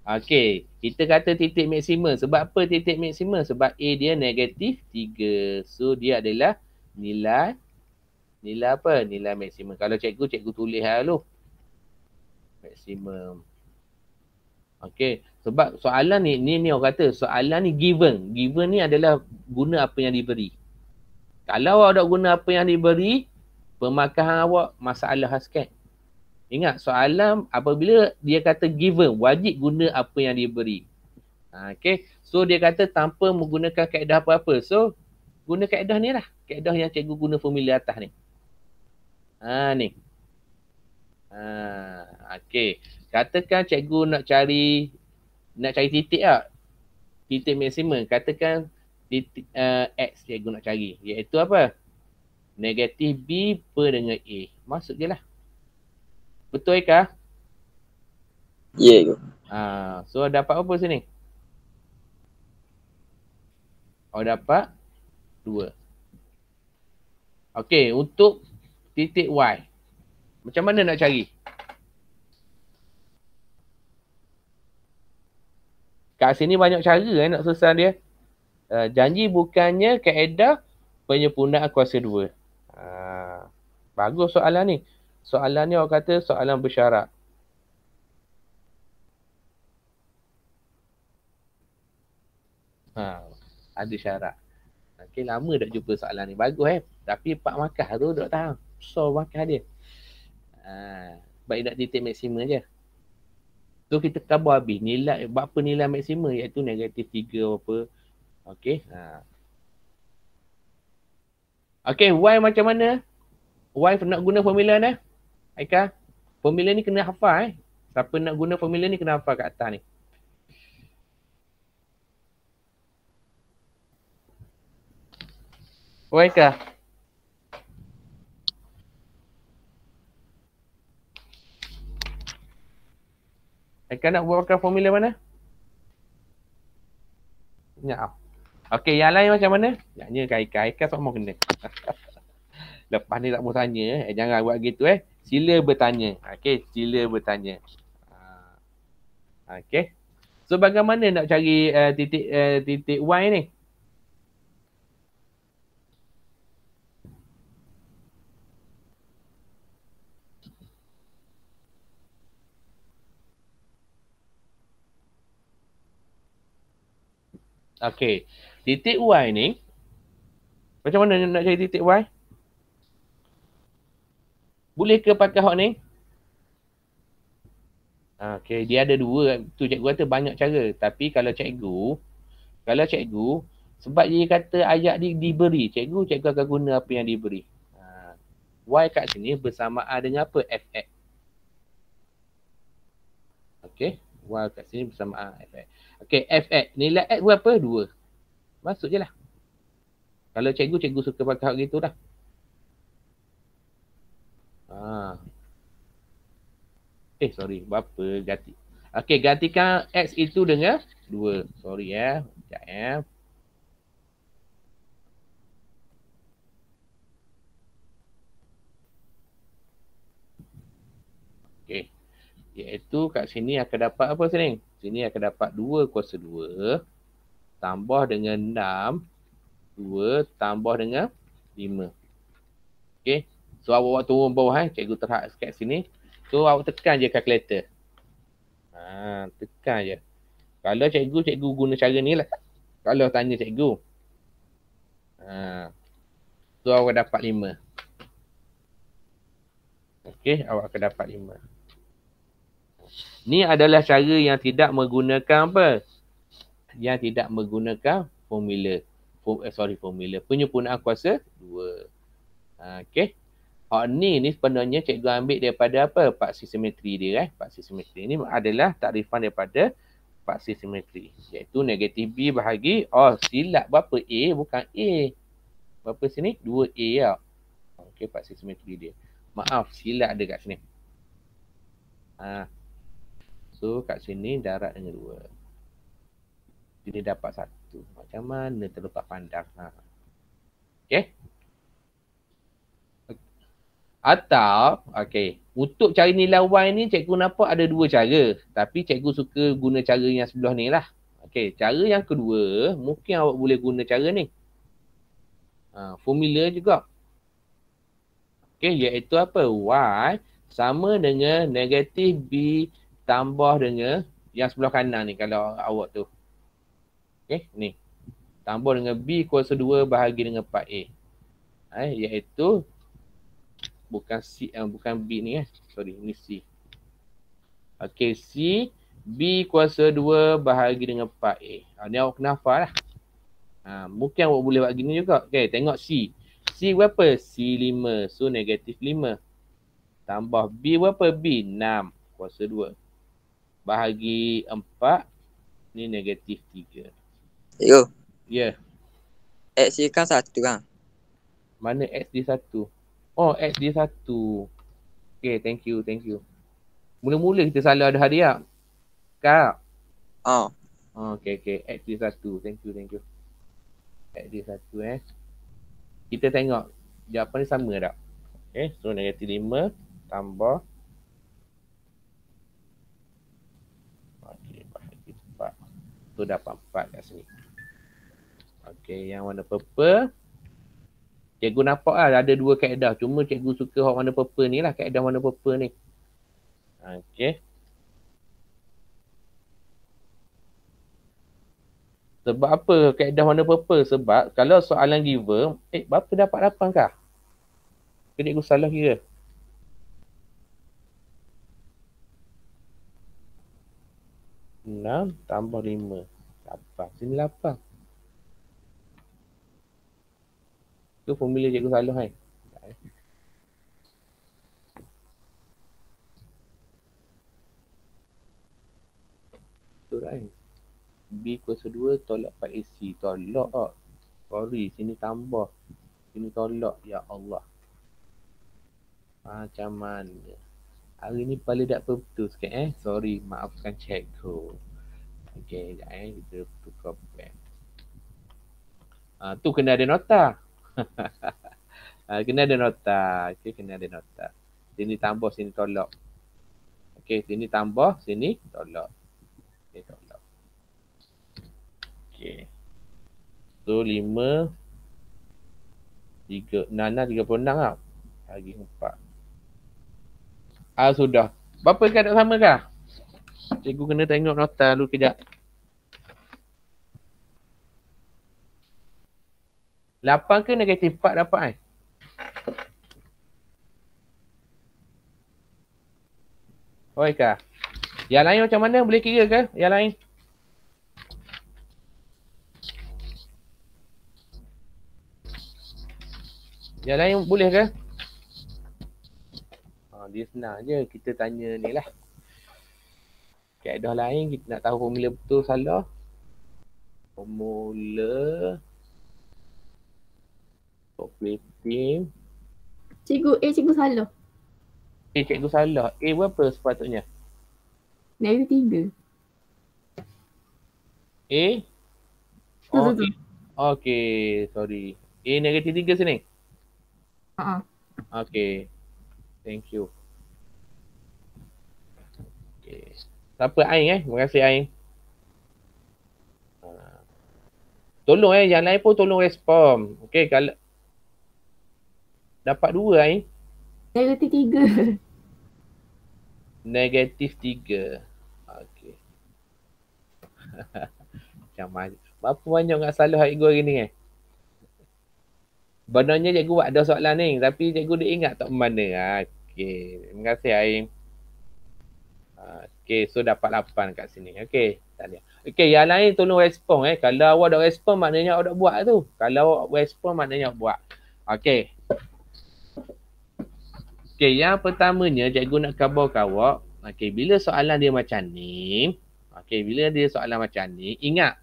Okey, kita kata titik maksimum. Sebab apa titik maksimum? Sebab A dia negatif 3. So, dia adalah nilai apa? Nilai maksimum. Kalau cikgu tulis dulu. Maksimum. Okey, sebab soalan ni orang kata soalan ni given. Given ni adalah guna apa yang diberi. Kalau awak tak guna apa yang diberi, pemakaian awak masalah sikit. Ingat, soalan apabila dia kata given, wajib guna apa yang diberi. Okay. So dia kata tanpa menggunakan kaedah apa-apa. So guna kaedah ni lah. Kaedah yang cikgu guna formula atas ni. Ni. Okay. Katakan cikgu nak cari titik tak? Titik maksimum. Katakan titik X cikgu nak cari. Iaitu apa? Negatif B per dengan A. Masuk je lah. Betul Eka? Ya ke? So dapat apa sini? Dapat 2. Okey, untuk titik Y. Macam mana nak cari? Kat sini banyak cara nak susah dia. Janji bukannya kaedah penyempurnaan kuasa 2. Bagus soalan ni. Soalan ni orang kata soalan bersyarat. Ada syarat. Okay, lama dah jumpa soalan ni. Bagus Tapi 4 markah tu duk tahu. So markah dia. Baik nak titik maksimum je. So kita khabar habis. Nilai, berapa nilai maksimum iaitu negatif 3 apa. Okay. Okay, Y macam mana? Y nak guna formula ni? Aika, formula ni kena hafal Siapa nak guna formula ni kena hafal kat atas ni. Aika. Aika nak buatkan formula mana? Ya. Okey, yang lain macam mana? Yaknya Aika semua kena. Lepas ni tak mau tanya, jangan buat gitu Sila bertanya. Okey, sila bertanya. Okey. So bagaimana nak cari titik Y ni? Okey. Titik Y ni macam mana nak cari titik Y? Boleh ke pakai hak ni? Okey, dia ada 2. Tu cikgu kata banyak cara. Tapi kalau cikgu sebab dia kata ayat ni diberi, cikgu akan guna apa yang diberi. Y kat sini bersamaan dengan apa? Fx. Okey, Y kat sini bersamaan Fx. Okey, Fx. Nilai X berapa? 2. Masuk je lah. Kalau cikgu suka pakai hak gitu dah. Sorry. Berapa ganti? Okey, gantikan X itu dengan 2. Sorry Sekejap Okey. Iaitu kat sini akan dapat apa sini? Sini akan dapat 2 kuasa 2 tambah dengan 6. 2 tambah dengan 5. Okey. So awak turun bawah cikgu terhad kat sini. So awak tekan je kalkulator. Tekan je. Kalau cikgu guna cara ni lah. Kalau tanya cikgu. So awak dapat 5. Okey, awak akan dapat 5. Ni adalah cara yang tidak menggunakan apa? Yang tidak menggunakan formula. Formula. Penyempurnaan kuasa 2. Okey. Ni sebenarnya cikgu ambil daripada apa? Paksi simetri dia Paksi simetri ni adalah takrifan daripada paksi simetri. Iaitu negatif B bahagi silap berapa? A bukan A. Berapa sini? 2A lah. Okey, paksi simetri dia. Maaf, silap ada kat sini. So kat sini darat dengan 2. Sini dapat 1. Macam mana terlepas pandang? Okey. Atau, untuk cari nilai Y ni cikgu nampak ada 2 cara. Tapi cikgu suka guna cara yang sebelah ni lah. Cara yang kedua, mungkin awak boleh guna cara ni. Formula juga. Iaitu apa? Y sama dengan negatif B tambah dengan yang sebelah kanan ni kalau awak tu. Ni. Tambah dengan B kuasa 2 bahagi dengan 4A. Iaitu bukan C, bukan B ni Sorry, ni C. C B kuasa 2 bahagi dengan 4A. Ni awak kena hafal lah. Mungkin awak boleh buat gini juga. Okay, tengok C. C berapa? C 5. So negatif 5. Tambah B berapa? B 6 kuasa 2. Bahagi 4. Ni negatif 3. Cikgu, Ya. X ni kan 1 kan? Mana X dia 1? Oh, X dia 1. Okay, thank you. Mula-mula kita salah ada hadiah. Kak. Oh. Okay. X dia 1. Thank you. X dia 1 Kita tengok jawapan ni sama tak? Okay, so negatif 5 tambah. Okay, bahagi 4. So dapat 4 kat sini. Okay, yang warna purple. Cikgu nampak lah ada 2 kaedah. Cuma cikgu suka warna purple ni lah. Kaedah warna purple ni. Okay. Sebab apa kaedah warna purple? Sebab kalau soalan given, berapa dapat 8 kah? Cikgu salah kira. Enam tambah 5. 8. Sini 8. Tu formula cikgu salah kan? Betul kan? B kuasa 2 tolak 4AC. Tolak tak? Sorry, sini tambah. Sini tolak. Ya Allah. Macam mana? Hari ni kepala tak betul sikit Sorry, maafkan cikgu. Okay, sekejap kita tukar pen. Tu kena ada nota. Kena ada nota. Okay, kena ada nota. Sini tambah, sini tolak. Okay, sini tambah, sini tolak. Okay, tolak. Okay. So, 5. 3. Nana 36 tau. Lagi 4. Sudah. Berapa kadang sama kah? Cikgu kena tengok nota dulu kejap. 8 ke negatif 4 dapat kan? Oi kah? Yang lain macam mana? Boleh kira ke? Yang lain? Yang lain boleh ke? Dia senang je. Kita tanya ni lah. Kaedah lain kita nak tahu formula betul salah. Formula operating. Cikgu salah. Cikgu salah. A berapa sepatutnya? Negatif 3. A? Tu. Okay, sorry. A negatif 3 sini? Okay. Thank you. Okay. Siapa Ain Terima kasih Ain. Tolong yang lain pun tolong respon. Okay, kalau dapat 2 Ain. Negatif 3. Negatif 3. Okay. Macam mana? Berapa banyak nak salah cikgu hari ni Benarnya cikgu buat ada soalan ni. Tapi cikgu dia ingat tak mana. Okay. Terima kasih Ain. Okay. So dapat 8 kat sini. Okay. Okay. Yang lain tolong respon Kalau awak dah respon maknanya awak dah buat tu. Kalau awak respon maknanya awak buat. Okay. Okay. Yang pertamanya cikgu nak khabar awak. Okay. Bila soalan dia macam ni. Okay. Bila dia soalan macam ni. Ingat.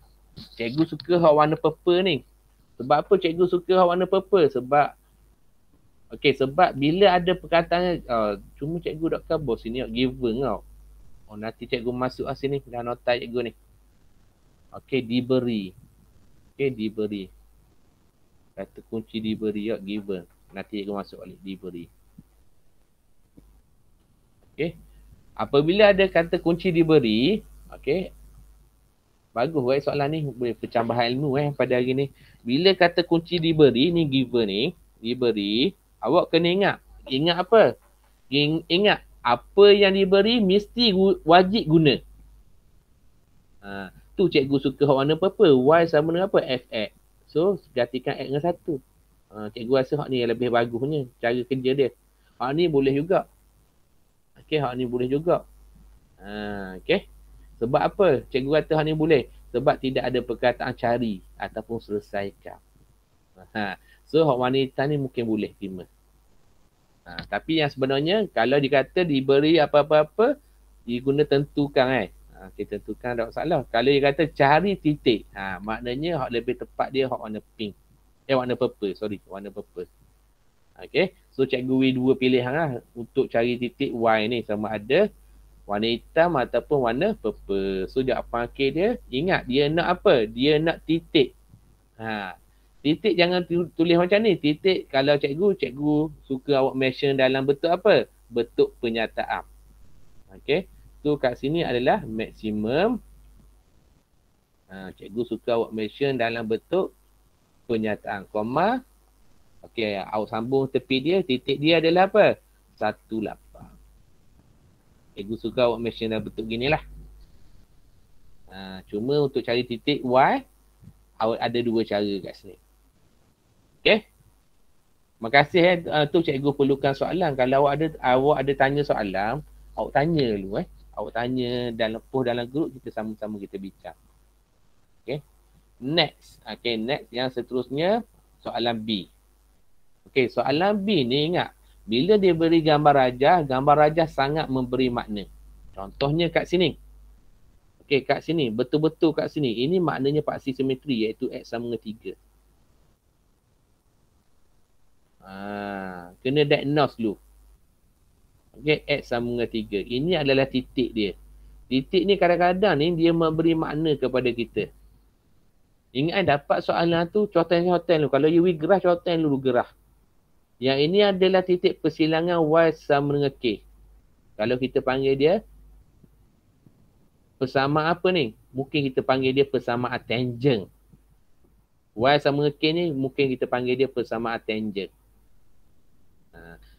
Cikgu suka warna purple ni. Sebab apa cikgu suka warna purple? Sebab sebab bila ada perkataan cuma cikgu dah khabar sini given tau. Nanti cikgu masuk sini dah nota cikgu ni. Diberi. Diberi. Kata kunci diberi given. Nanti cikgu masuk balik diberi. Apabila ada kata kunci diberi, bagus soalan ni boleh percambahan ilmu pada hari ni. Bila kata kunci diberi ni given ni, diberi, awak kena ingat apa? Ingat apa yang diberi mesti wajib guna. Tu cikgu suka warna purple. Y sama dengan apa? FX. So gantikan X dengan 1. Cikgu rasa hak ni yang lebih bagusnya cara kerja dia. Hak ni boleh juga. Hak ni boleh juga. Sebab apa? Cikgu kata hal ni boleh. Sebab tidak ada perkataan cari ataupun selesaikan. So hak wanita ni mungkin boleh terima. Tapi yang sebenarnya kalau dikata diberi apa-apa-apa, dia guna tentukan kita tentukan tak masalah. Kalau dia kata cari titik, maknanya hak lebih tepat dia hak warna pink. Warna purple, warna purple. Okay, so cikgu beri dua pilihan lah untuk cari titik Y ni, sama ada warna hitam ataupun warna purple. So jawapan akhir dia, ingat dia nak apa? Dia nak titik. Titik jangan tulis macam ni. Titik kalau cikgu suka awak mention dalam bentuk apa? Bentuk penyataan. Okay, so kat sini adalah maksimum. Cikgu suka awak mention dalam bentuk penyataan. Koma. Okay, awak sambung tepi dia. Titik dia adalah apa? 18. Cikgu suka awak mention dalam bentuk gini lah. Cuma untuk cari titik Y, awak ada dua cara kat sini. Okay. Terima kasih tu cikgu perlukan soalan. Kalau awak ada tanya soalan, awak tanya dulu Awak tanya dalam grup, kita sama-sama kita bincang. Okay. Next. Okay, next yang seterusnya soalan B. Okay, soalan B ni ingat. Bila dia beri gambar rajah sangat memberi makna. Contohnya kat sini. Okay, kat sini. Betul-betul kat sini. Ini maknanya paksi simetri iaitu X sama dengan 3. Kena diagnose dulu. Okay, X sama dengan 3. Ini adalah titik dia. Titik ni kadang-kadang ni dia memberi makna kepada kita. Ingat dapat soalan tu contoh dulu. Kalau you gerah, contoh dulu gerah. Yang ini adalah titik persilangan Y sama dengan K. Kalau kita panggil dia persamaan apa ni? Mungkin kita panggil dia persamaan tangent. Y sama dengan K ni mungkin kita panggil dia persamaan tangent.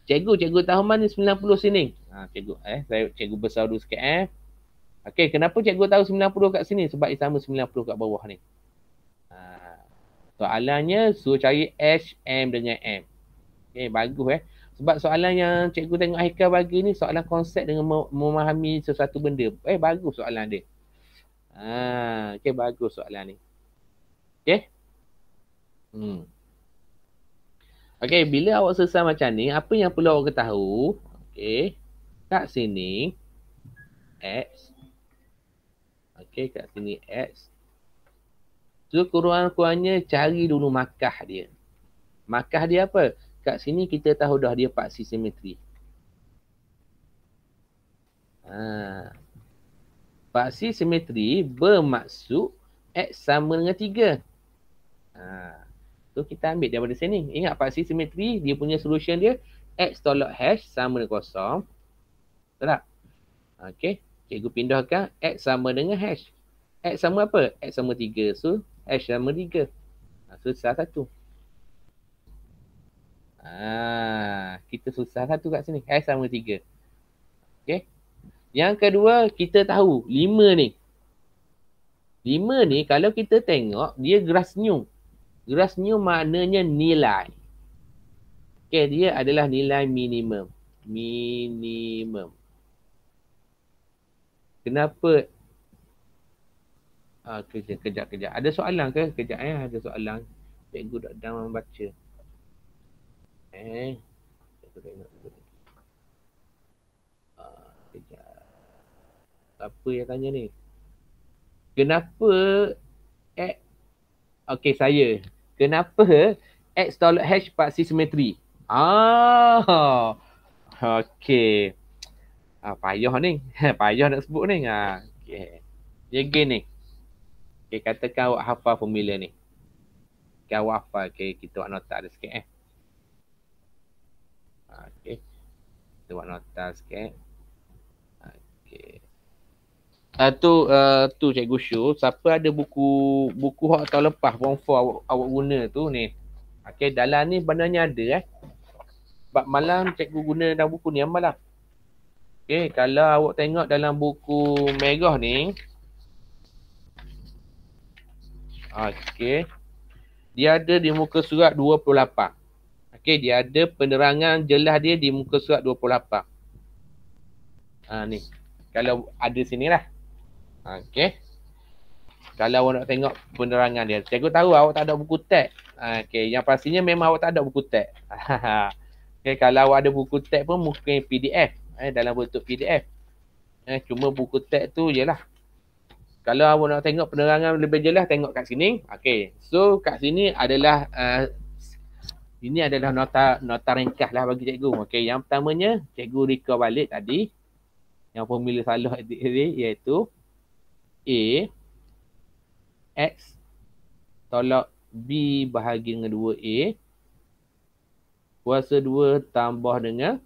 Cikgu tahu mana 90 sini? Cikgu besar dulu sikit Okey, kenapa cikgu tahu 90 kat sini? Sebab dia sama 90 kat bawah ni. Soalannya suruh cari H, M dengan M. Okay, bagus Sebab soalan yang cikgu tengok Haikal bagi ni soalan konsep dengan memahami sesuatu benda. Bagus soalan dia. Okay, bagus soalan ni. Okay. Okay, bila awak selesai macam ni, apa yang perlu awak ketahui? Okay, kat sini X. Okay, kat sini X. So, kurang-kurangnya cari dulu markah dia. Markah dia apa? Kat sini kita tahu dah dia paksi simetri. Paksi simetri bermaksud X sama dengan 3. So kita ambil daripada sini. Ingat paksi simetri, dia punya solution dia X tolak hash sama dengan kosong. Betul tak? Okay. Cikgu pindahkan X sama dengan hash. X sama apa? X sama 3. So hash sama 3. Susah satu. Kita susah satu kat sini. X sama 3. Okay. Yang kedua, kita tahu 5 ni. 5 ni kalau kita tengok, dia geras new. Geras new maknanya nilai. Okay, dia adalah nilai minimum. Minimum. Kenapa? Kejap. Ada soalan ke? Kejap ada soalan. Cikgu dah membaca. Kejap. Apa yang tanya ni? Kenapa okey, saya. Kenapa X tolak hash paksi simetri? Okey. Payah ni. Payah nak sebut ni. Okey. Dia gini. Okey, katakan awak hafal formula ni. Awak hafal. Okey, kita buat nota ada sikit Okey. Kita buat nota sikit. Okey. Tu cikgu show. Siapa ada buku hak tahun lepas form 4 awak guna tu ni. Okey, dalam ni sebenarnya ada Sebab malam cikgu guna dalam buku ni amal lah. Okey, kalau awak tengok dalam buku merah ni. Okey. Dia ada di muka surat 28. Okey, dia ada penerangan jelas dia di muka surat 28. Ni. Kalau ada sini lah. Okey. Kalau awak nak tengok penerangan dia. Cikgu tahu awak tak ada buku teks. Okey, yang pastinya memang awak tak ada buku teks. Okey, kalau awak ada buku teks pun mungkin PDF. Dalam bentuk PDF. Cuma buku teks tu jelah. Kalau awak nak tengok penerangan lebih jelas, tengok kat sini. Okey, so kat sini adalah ini adalah nota ringkas lah bagi cikgu. Okey, yang pertamanya cikgu recall balik tadi. Yang formula salah tadi iaitu A X tolak B bahagi dengan 2A kuasa 2 tambah dengan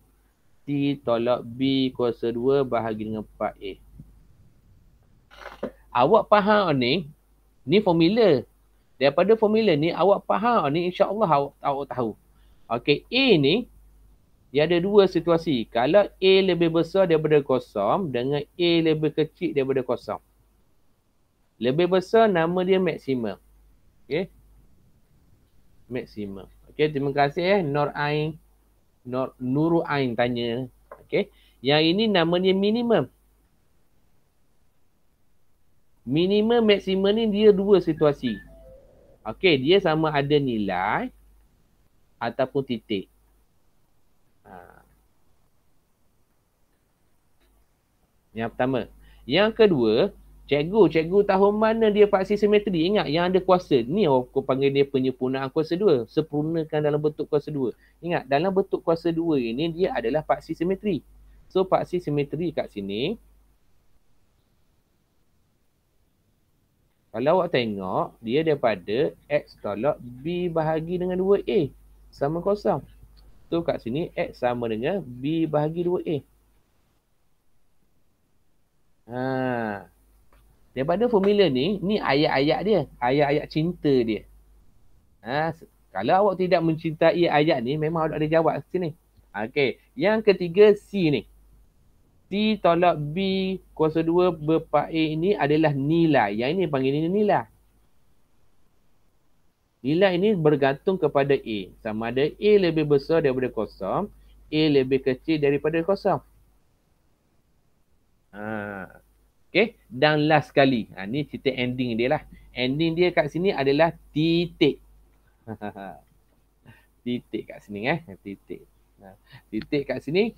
T tolak B kuasa 2 bahagi dengan 4A. Awak faham ni formula. Daripada formula ni awak faham ni, insya-Allah awak tahu. Okey, A ni dia ada dua situasi. Kalau A lebih besar daripada kosong dengan A lebih kecil daripada kosong. Lebih besar nama dia maksimum. Okey. Maksimum. Okey, terima kasih Nurul Ain tanya. Okey. Yang ini nama dia minimum. Minimum maksimum ni dia dua situasi. Okey, dia sama ada nilai ataupun titik. Yang pertama. Yang kedua, cikgu tahu mana dia paksi simetri. Ingat yang ada kuasa. Ni aku panggil dia penyempurnaan kuasa 2. Sempurnakan dalam bentuk kuasa 2. Ingat, dalam bentuk kuasa 2 ini dia adalah paksi simetri. So, paksi simetri kat sini. Kalau awak tengok, dia daripada X tolak B bahagi dengan 2A. Sama kosong. So, kat sini X sama dengan B bahagi 2A. Daripada formula ni ayat-ayat dia. Ayat-ayat cinta dia. Kalau awak tidak mencintai ayat ni, memang awak ada jawab sini. Okey. Yang ketiga, C ni. T tolak B kuasa 2 ber-4A ini adalah nilai. Yang ini panggil ini nilai. Nilai ini bergantung kepada A. Sama ada A lebih besar daripada kosong, A lebih kecil daripada kosong. Okay. Dan last sekali. Ni cerita ending dia lah. Ending dia kat sini adalah titik. Titik kat sini. Titik. Titik kat sini.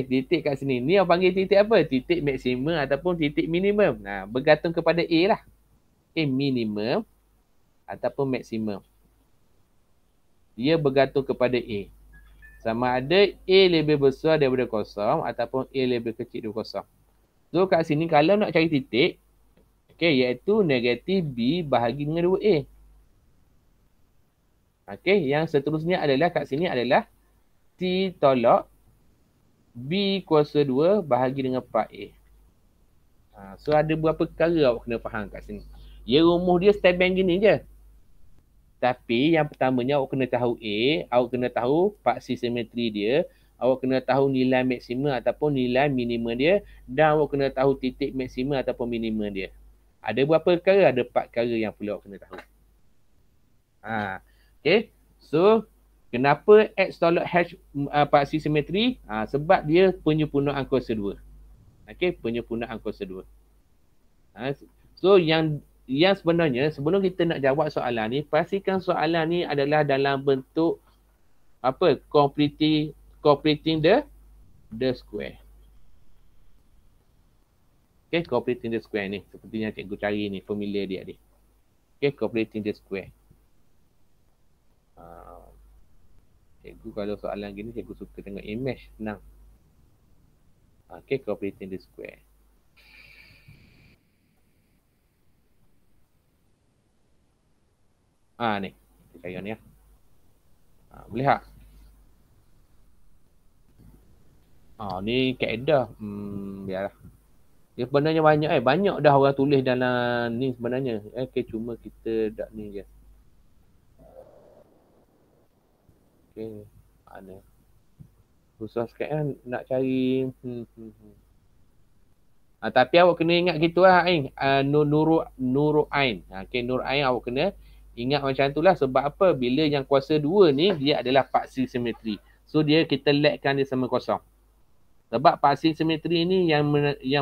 Titik kat sini. Ni orang panggil titik apa? Titik maksimum ataupun titik minimum. Bergantung kepada A lah. Minimum ataupun maksimum. Dia bergantung kepada A. Sama ada A lebih besar daripada kosong ataupun A lebih kecil daripada kosong. So kat sini kalau nak cari titik, iaitu negatif B bahagi dengan 2A. Yang seterusnya adalah kat sini adalah T tolak B kuasa 2 bahagi dengan 4A. So ada beberapa perkara awak kena faham kat sini. Ya, rumus dia step bank gini je. Tapi yang pertamanya awak kena tahu A, awak kena tahu paksi simetri dia, awak kena tahu nilai maksimum ataupun nilai minimum dia, dan awak kena tahu titik maksimum ataupun minimum dia. Ada berapa perkara? Ada 4 perkara yang perlu awak kena tahu. Okay. So, kenapa X tolak H paksi simetri? Sebab dia penyempurnaan kuasa 2. Penyempurnaan kuasa 2. So, yang sebenarnya, sebelum kita nak jawab soalan ni, pastikan soalan ni adalah dalam bentuk completing the square. Completing the square ni. Seperti yang cikgu cari ni, formula dia ni. Completing the square. Cikgu kalau soalan gini, cikgu suka tengok image, senang. Completing the square. Ni. Kita cari ni ya. Boleh tak? Ni kaedah. Biarlah. Dia sebenarnya banyak banyak dah orang tulis dalam ni sebenarnya. Cuma kita tak ni je. Mana? Susah sikit kan nak cari. Tapi awak kena ingat gitulah Nurul Ain. Nurul Ain awak kena ingat macam itulah. Sebab apa? Bila yang kuasa 2 ni dia adalah paksi simetri. So kita letkan dia sama kosong. Sebab paksi simetri ni yang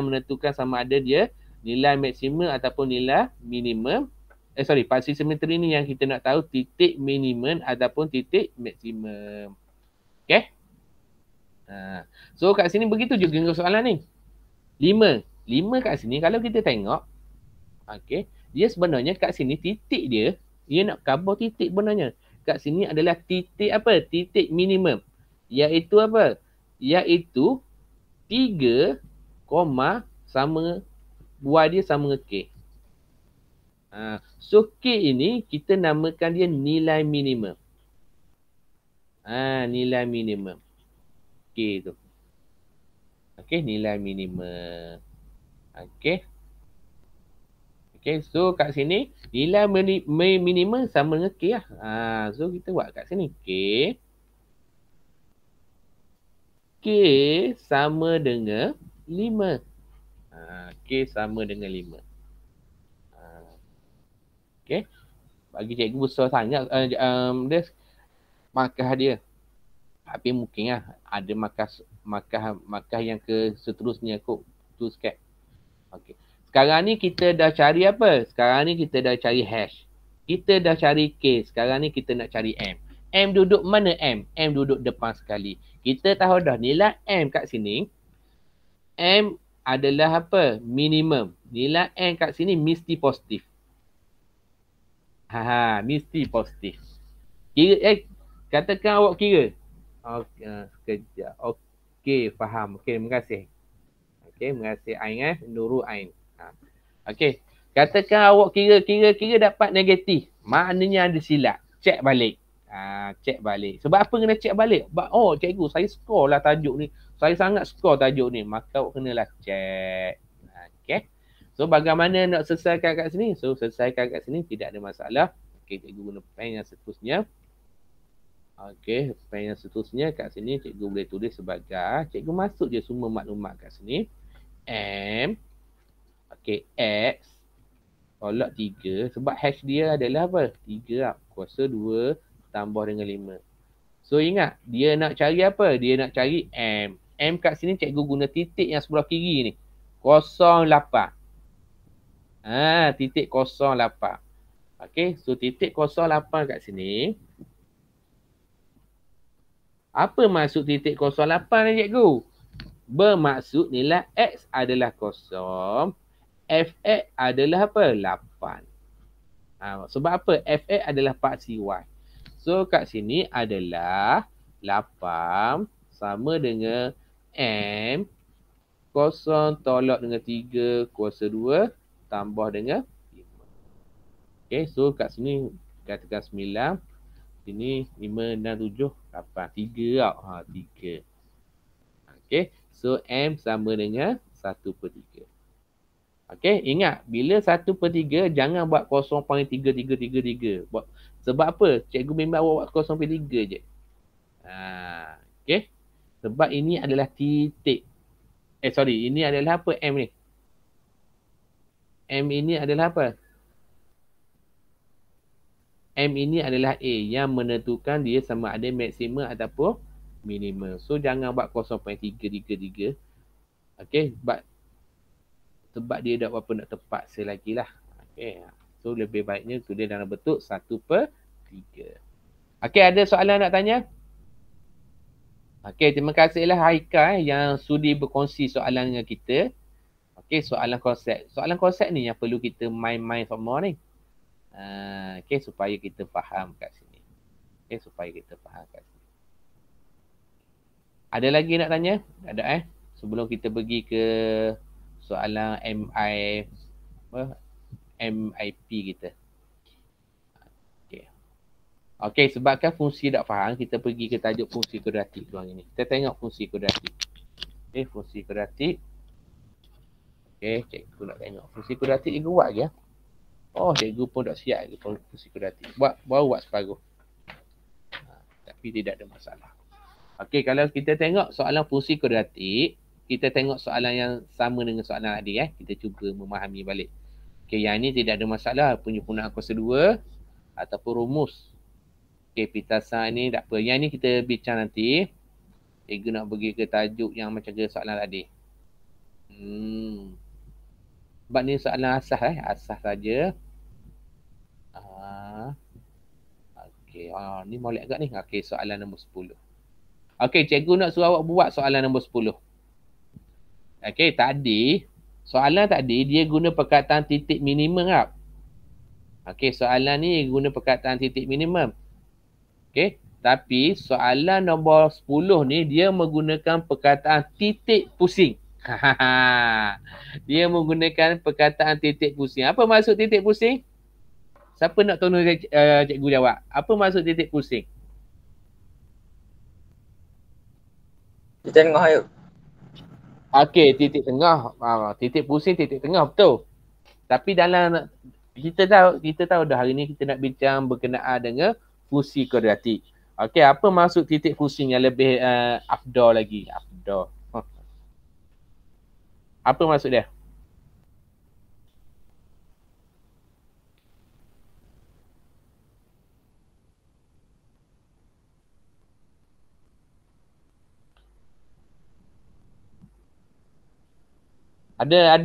menentukan sama ada dia nilai maksimum ataupun nilai minimum. Parsel simetri ni yang kita nak tahu titik minimum ataupun titik maksimum. Okay. So kat sini begitu juga dengan soalan ni. 5 kat sini kalau kita tengok, okay, dia sebenarnya kat sini titik dia nak cover titik sebenarnya. Kat sini adalah titik apa? Titik minimum. Iaitu apa? Iaitu 3, sama buah dia sama dengan K. So K ini kita namakan dia nilai minimum. Nilai minimum. K tu. Okay, nilai minimum. Okay. Okay, so kat sini nilai minimum sama dengan K lah. So kita buat kat sini. K sama dengan 5. K sama dengan 5. Okay. Bagi cikgu besar sangat dia markah dia. Tapi mungkin lah ada markah yang ke seterusnya kot. Tu sikit. Okay. Sekarang ni kita dah cari apa? Sekarang ni kita dah cari hash. Kita dah cari K. Sekarang ni kita nak cari M. M duduk mana M? M duduk depan sekali. Kita tahu dah nilai M kat sini. M adalah apa? Minimum. Nilai M kat sini mesti positif. Mesti positif. Kira, katakan awak kira. Sekejap. Okey, faham. Okey, terima kasih. Okey, terima kasih Ain Nurul Ain. Okey. Katakan awak kira dapat negatif. Maknanya ada silap. Cek balik. Cek balik. Sebab apa kena cek balik? Cikgu, saya skor lah tajuk ni. Saya sangat skor tajuk ni. Maka awak kenalah cek. Okey. So, bagaimana nak selesaikan kat sini? So, selesaikan kat sini tidak ada masalah. Okey, cikgu guna pen yang seterusnya. Okey, pen yang seterusnya kat sini cikgu boleh tulis sebagai, cikgu masuk je semua maklumat kat sini. M, okey, X, tolak 3. Sebab hash dia adalah apa? 3 lah. Kuasa 2 tambah dengan 5. So, ingat, dia nak cari apa? Dia nak cari M. M kat sini cikgu guna titik yang sebelah kiri ni. 08. Titik 08. Okey, so titik 08 kat sini. Apa maksud titik 08 ni cikgu? Bermaksud nilai X adalah 0. Fx adalah apa? 8. Sebab apa? Fx adalah paksi Y. So kat sini adalah 8 sama dengan M. 0 tolak dengan 3 kuasa 2 tambah dengan 5. Okay, so kat sini katakan 9. Sini 5, 6, 7, 8. 3 tau. 3. Okay, so M sama dengan 1/3. Okay, ingat bila 1/3 jangan buat 0.3333. Sebab apa? Cikgu memang buat 0.3 je. Okay, sebab ini adalah titik. Ini adalah apa M ni? M ini adalah apa? M ini adalah A yang menentukan dia sama ada maksimum ataupun minimum. So, jangan buat 0.333. Okay, sebab dia dah apa nak tepat selagi lah. Okay, so lebih baiknya tulis dalam bentuk 1/3. Okay, ada soalan nak tanya? Okay, terima kasihlah Haika yang sudi berkongsi soalan dengan kita. Okay, soalan konsep. Soalan konsep ni yang perlu kita main-main semua ni. Okay, supaya kita faham kat sini. Okay, supaya kita faham kat sini. Ada lagi nak tanya? Ada sebelum kita pergi ke soalan MIP kita. Okay, sebabkan fungsi tak faham, kita pergi ke tajuk fungsi kuadratik ruang ini. Kita tengok fungsi kuadratik. Okay, fungsi kuadratik. Okay, cikgu nak tengok. Fungsi kuadratik cikgu buat lagi. Cikgu pun tak siap lagi fungsi kuadratik. Baru buat separuh. Tapi tidak ada masalah. Okay, kalau kita tengok soalan fungsi kuadratik, kita tengok soalan yang sama dengan soalan tadi. Kita cuba memahami balik. Okay, yang ni tidak ada masalah. Penyempurnaan kuasa 2 ataupun rumus. Okay, pitasan ni tak apa. Yang ni kita bincang nanti. Cikgu nak pergi ke tajuk yang macam ke soalan tadi. Sebab ni soalan asas asas saja. Okey, ni molek agak ni. Okey, soalan nombor 10. Okey, cikgu nak suruh awak buat soalan nombor 10. Okey, tadi soalan tadi dia guna perkataan titik minimum tak? Okey, soalan ni guna perkataan titik minimum. Okey, tapi soalan nombor 10 ni dia menggunakan perkataan titik pusing. Dia menggunakan perkataan titik pusing. Apa maksud titik pusing? Siapa nak tolong cikgu jawab? Apa maksud titik pusing? Di tengah yuk. Okey, titik tengah. Titik pusing, titik tengah, betul. Tapi dalam kita tahu dah hari ni kita nak bincang berkenaan dengan fungsi kuadratik. Okey, apa maksud titik pusing yang lebih afdal lagi? Afdal. Apa maksud dia? Ada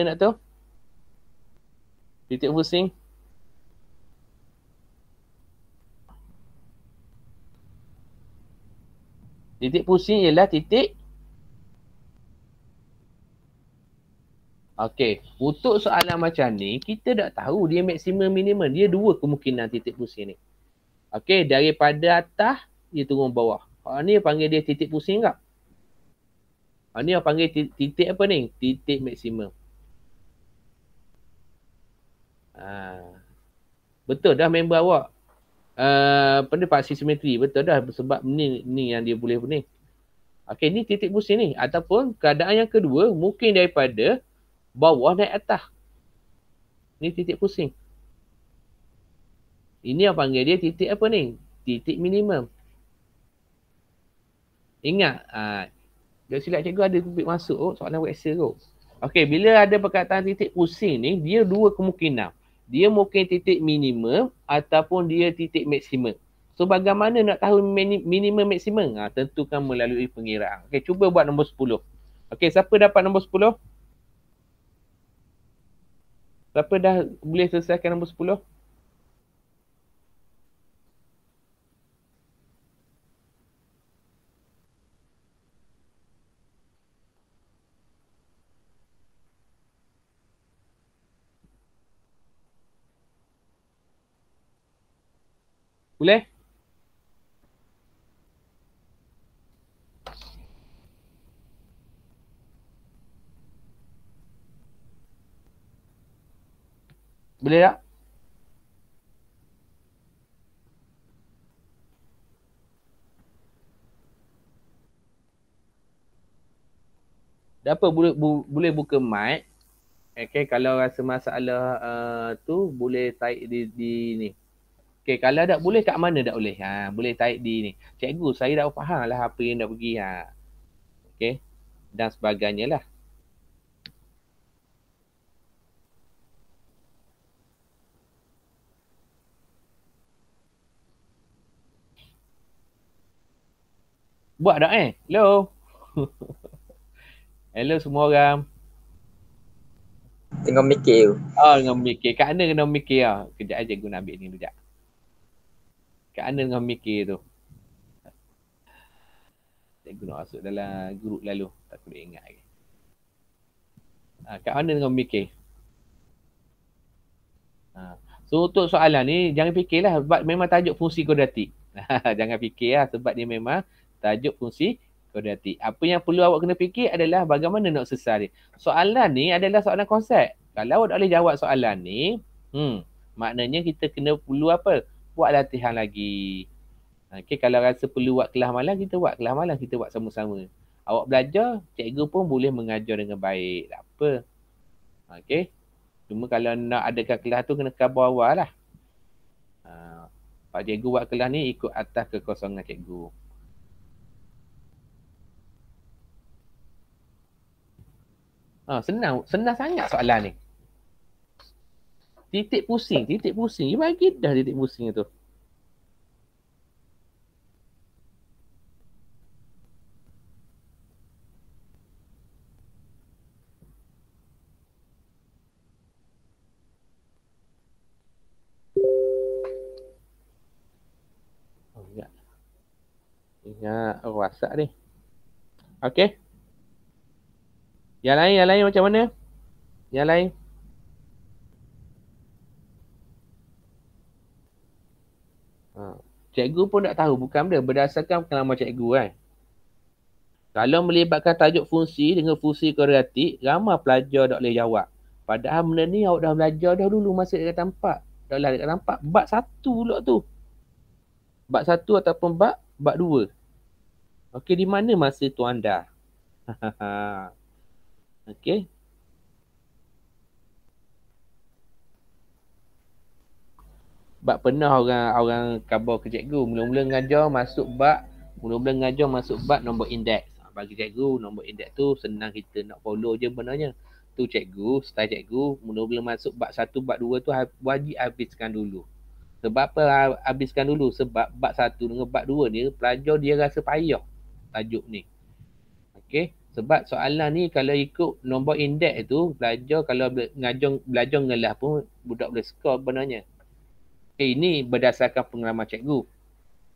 nak tahu? Titik pusing? Titik pusing ialah titik. Okey, untuk soalan macam ni kita dah tahu dia maksimum minimum. Dia dua kemungkinan titik pusing ni. Okey, daripada atas dia turun bawah. Ni panggil dia titik pusing tak? Ni yang panggil titik apa ni? Titik maksimum. Betul dah member awak. Paksi simetri. Betul dah sebab ni yang dia boleh ni. Okey, ni titik pusing ni. Ataupun keadaan yang kedua mungkin daripada bawah naik atas. Ni titik pusing. Ini yang panggil dia titik apa ni? Titik minimum. Ingat, tak silap cikgu ada topik masuk soalan Excel tu. Okey, bila ada perkataan titik pusing ni, dia dua kemungkinan. Dia mungkin titik minimum ataupun dia titik maksimum. So, bagaimana nak tahu minimum maksimum? Tentukan melalui pengiraan. Okey, cuba buat nombor 10. Okey, siapa dapat nombor 10? Siapa dah boleh selesaikan nombor 10? Boleh? Boleh tak? Dapat boleh buka mic. Okay, kalau rasa masalah tu boleh tarik di ni. Okay, kalau tak boleh kat mana tak boleh? Boleh tarik di ni. Cikgu, saya dah faham lah apa yang dah pergi. Okay, dan sebagainya lah. Buat tak Hello? Hello semua orang. Tengok mikir you. Dengan mikir. Kat mana kena mikir lah. Kejap aja guna ambil ni sekejap. Kat mana dengan mikir tu? Cikgu nak masuk dalam grup lalu. Tak boleh ingat lagi. Kat mana dengan mikir? So untuk soalan ni jangan fikirlah sebab memang tajuk fungsi kuadratik. Jangan fikirlah sebab dia memang tajuk fungsi kuadratik. Apa yang perlu awak kena fikir adalah bagaimana nak selesai dia. Soalan ni adalah soalan konsep. Kalau awak tak boleh jawab soalan ni, maknanya kita kena perlu apa? Buat latihan lagi. Okay, kalau rasa perlu buat kelas malam, kita buat kelas malam. Kita buat sama-sama. Awak belajar, cikgu pun boleh mengajar dengan baik. Tak apa. Okay. Cuma kalau nak adakan kelas tu, kena khabar awal lah. Pak cikgu buat kelas ni ikut atas kekosongan cikgu. Senang sangat soalan ni. Titik pusing. Dia bagi dah titik pusing tu. Ya, rosak ni. Okey. Yang lain macam mana? Yang lain? Cikgu pun tak tahu bukan benda berdasarkan pengalaman cikgu kan. Kalau melibatkan tajuk fungsi dengan fungsi koreatif, ramai pelajar tak boleh jawab. Padahal benda ni awak dah belajar dah dulu masa dekat tempat. Dah lah dekat tempat. Bab 1 pula tu. Bab 1 ataupun bab 2. Okey, di mana masa tu anda? Okey. Bab pernah orang khabar ke cikgu. Mula-mula ngajar masuk bab nombor indeks. Bagi cikgu, nombor indeks tu senang kita nak follow je benarnya. Tu cikgu, style cikgu, mula-mula masuk bab 1, bab 2 tu wajib habiskan dulu. Sebab apa habiskan dulu? Sebab bab 1 dengan bab 2 ni, pelajar dia rasa payah tajuk ni. Okey? Sebab soalan ni kalau ikut nombor indeks tu, pelajar kalau belajar ngelah pun budak boleh skor benarnya. Ini berdasarkan pengalaman cikgu.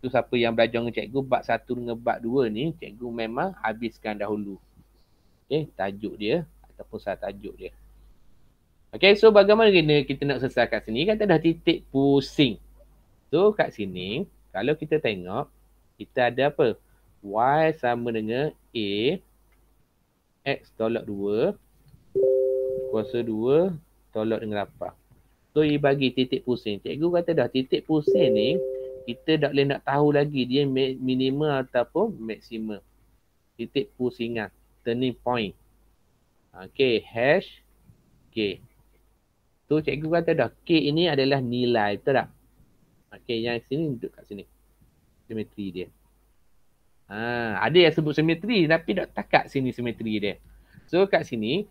Tu siapa yang belajar dengan cikgu bab 1 dengan bab 2 ni, cikgu memang habiskan dahulu. Okey, tajuk dia ataupun tajuk dia. Okey, so bagaimana kita nak selesai kat sini? Kata dah titik pusing. So kat sini, kalau kita tengok, kita ada apa? Y sama dengan A, X tolak 2, kuasa 2 tolak dengan 8. So, dia bagi titik pusing. Cikgu kata dah titik pusing ni, kita tak boleh nak tahu lagi dia minimum ataupun maksimum. Titik pusingan. Turning point. Okay, hash K. So, cikgu kata dah K ini adalah nilai. Betul tak? Okay, yang sini duduk kat sini. Simetri dia. Ada yang sebut simetri tapi tak takat sini simetri dia. So, kat sini,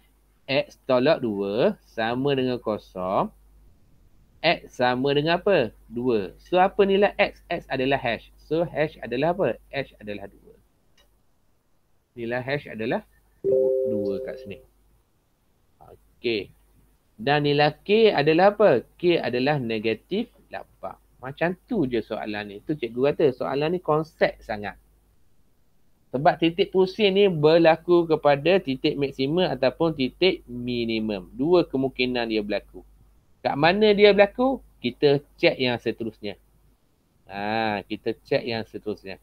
X tolak 2 sama dengan kosong. X sama dengan apa? 2. So, apa nilai X? X adalah hash. So, hash adalah apa? Hash adalah 2. Nilai hash adalah 2 kat sini. Okey. Dan nilai K adalah apa? K adalah negatif 8. Macam tu je soalan ni. Tu cikgu kata soalan ni konsep sangat. Sebab titik pusing ni berlaku kepada titik maksimum ataupun titik minimum. Dua kemungkinan dia berlaku. Kat mana dia berlaku? Kita cek yang seterusnya. Kita cek yang seterusnya.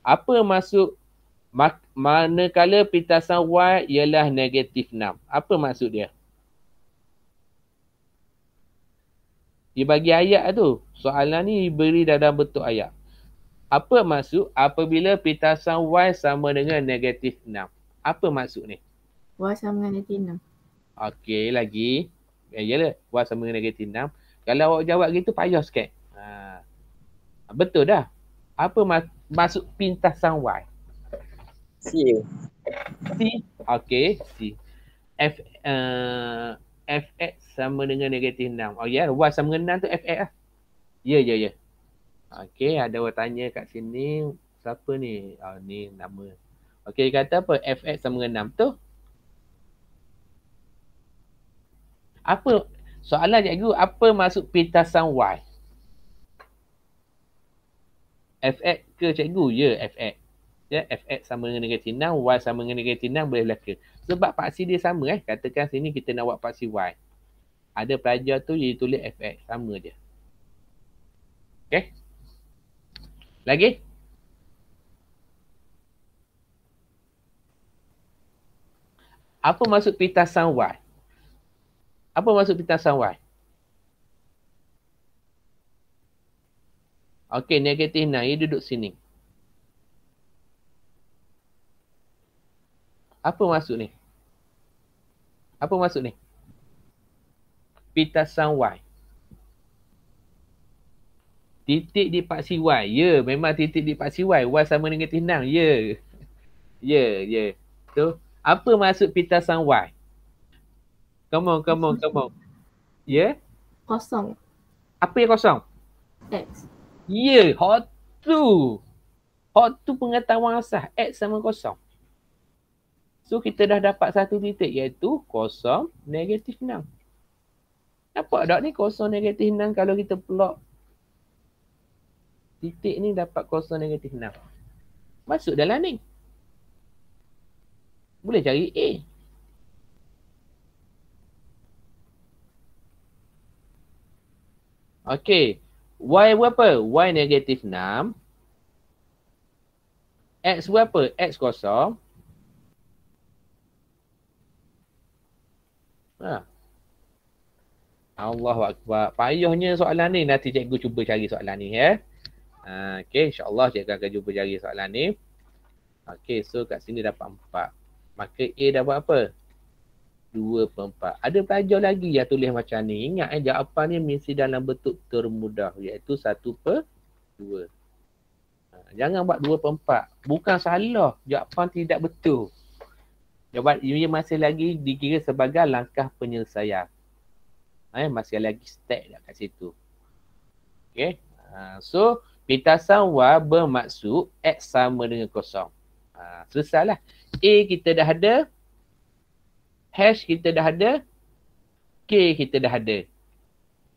Apa maksud manakala pitasan Y ialah negatif 6? Apa maksud dia? Dia bagi ayat tu. Soalan ni beri dalam bentuk ayat. Apa maksud apabila pitasan Y sama dengan negatif 6? Apa maksud ni? Y sama dengan negatif 6. Okey, lagi. Yalah, Y sama dengan negatif 6. Kalau awak jawab gitu, payah sikit. Betul dah. Apa maksud pintasan Y? C. C. Okey, C. Fx sama dengan negatif 6. Oh ya, Y sama dengan 6 tu Fx lah. Ya. Okey, ada orang tanya kat sini. Siapa ni? Ni nama. Okey, kata apa? Fx sama dengan 6 tu. Apa soalan cikgu, apa maksud pintasan Y? Fx ke cikgu? Ya, Fx. Ya, Fx sama dengan negatif 6, Y sama dengan negatif 6 boleh belaka. Sebab paksi dia sama Katakan sini kita nak buat paksi Y. Ada pelajar tu dia tulis Fx, sama je. Okey. Lagi? Apa maksud pintasan Y? Apa maksud pintasan Y? Okey, negatif 6. Dia duduk sini. Apa maksud ni? Apa maksud ni? Pintasan Y. Titik di paksi Y. Ya, memang titik di paksi Y. Y sama negatif 6. Ya. Ya. So, apa maksud pintasan Y? Come on. Ya? Kosong. Apa yang kosong? X. Ya, hot tu. Hot tu pengetahuan asas. X sama kosong. So, kita dah dapat satu titik iaitu kosong negatif 6. Nampak tak ni kosong negatif 6 kalau kita plot titik ni dapat kosong negatif 6. Masuk dalam ni. Boleh cari A. Okey. Y berapa? Y negatif 6. X berapa? X kosong. Ha. Allahu Akbar. Payahnya soalan ni. Nanti cikgu cuba cari soalan ni ya. Okey, insyaAllah cikgu akan cuba cari soalan ni. Okey, so kat sini dapat 4. Maka A dapat apa? 2/4. Ada pelajar lagi yang tulis macam ni. Ingat jawapan ni mesti dalam bentuk termudah. Iaitu 1/2. Jangan buat 2/4. Bukan salah. Jawapan tidak betul. Jawapan ini masih lagi dikira sebagai langkah penyelesaian. Masih lagi step kat situ. Okay. So, pitasan Y bermaksud X sama dengan kosong. Selesailah. A kita dah ada. Hash kita dah ada. K kita dah ada.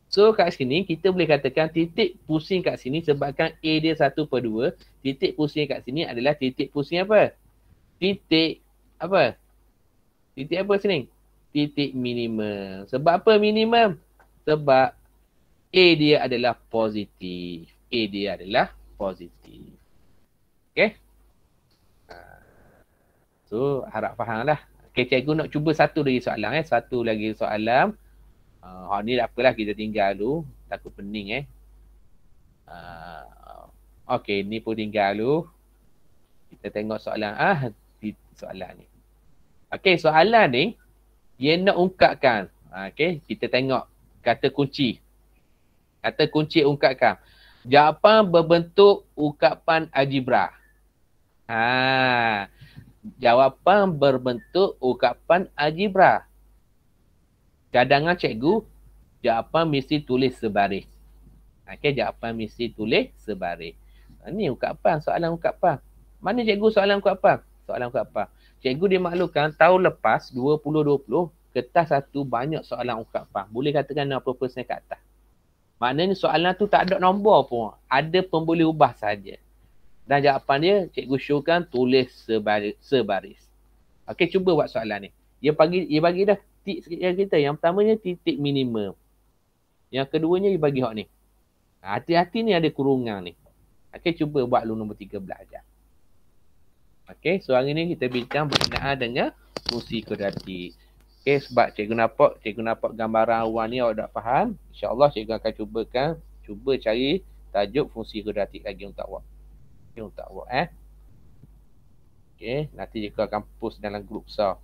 So kat sini kita boleh katakan titik pusing kat sini sebabkan A dia 1/2. Titik pusing kat sini adalah titik pusing apa? Titik apa? Titik apa sini? Titik minimum. Sebab apa minimum? Sebab A dia adalah positif. A dia adalah positif. Okay? So harap faham lah. Okay, cikgu nak cuba satu lagi soalan. Satu lagi soalan. Ni tak apalah, kita tinggal dulu. Takut pening Okay, ni pun tinggal dulu. Kita tengok soalan. Soalan ni. Okay, soalan ni. Dia nak ungkapkan. Okay, kita tengok. Kata kunci. Kata kunci ungkapkan. Jawapan berbentuk ungkapan algebra. Jawapan berbentuk ungkapan algebra. Cadangan cikgu, jawapan mesti tulis sebaris. Okay, jawapan mesti tulis sebaris. Ni ungkapan, soalan ungkapan. Mana cikgu soalan ungkapan? Soalan ungkapan. Cikgu dimaklumkan tahun lepas 2020, kertas satu banyak soalan ungkapan. Boleh katakan 60% ke atas. Maknanya soalan tu tak ada nombor pun. Ada pun boleh ubah saja. Dan jawapan dia, cikgu showkan tulis sebaris. Okey, cuba buat soalan ni. Dia bagi dah titik sikit kita. Yang pertamanya titik minimum. Yang keduanya dia bagi hak ni. Hati-hati ni ada kurungan ni. Okey, cuba buat nombor 13 aja. Okey, so hari ni kita bincang berkenaan dengan fungsi kuadratik. Okey, sebab cikgu nampak gambaran awal ni awak dah faham. InsyaAllah cikgu akan cuba cari tajuk fungsi kuadratik lagi untuk awak. Untuk awak Okay, nanti cikgu akan post dalam grup besar.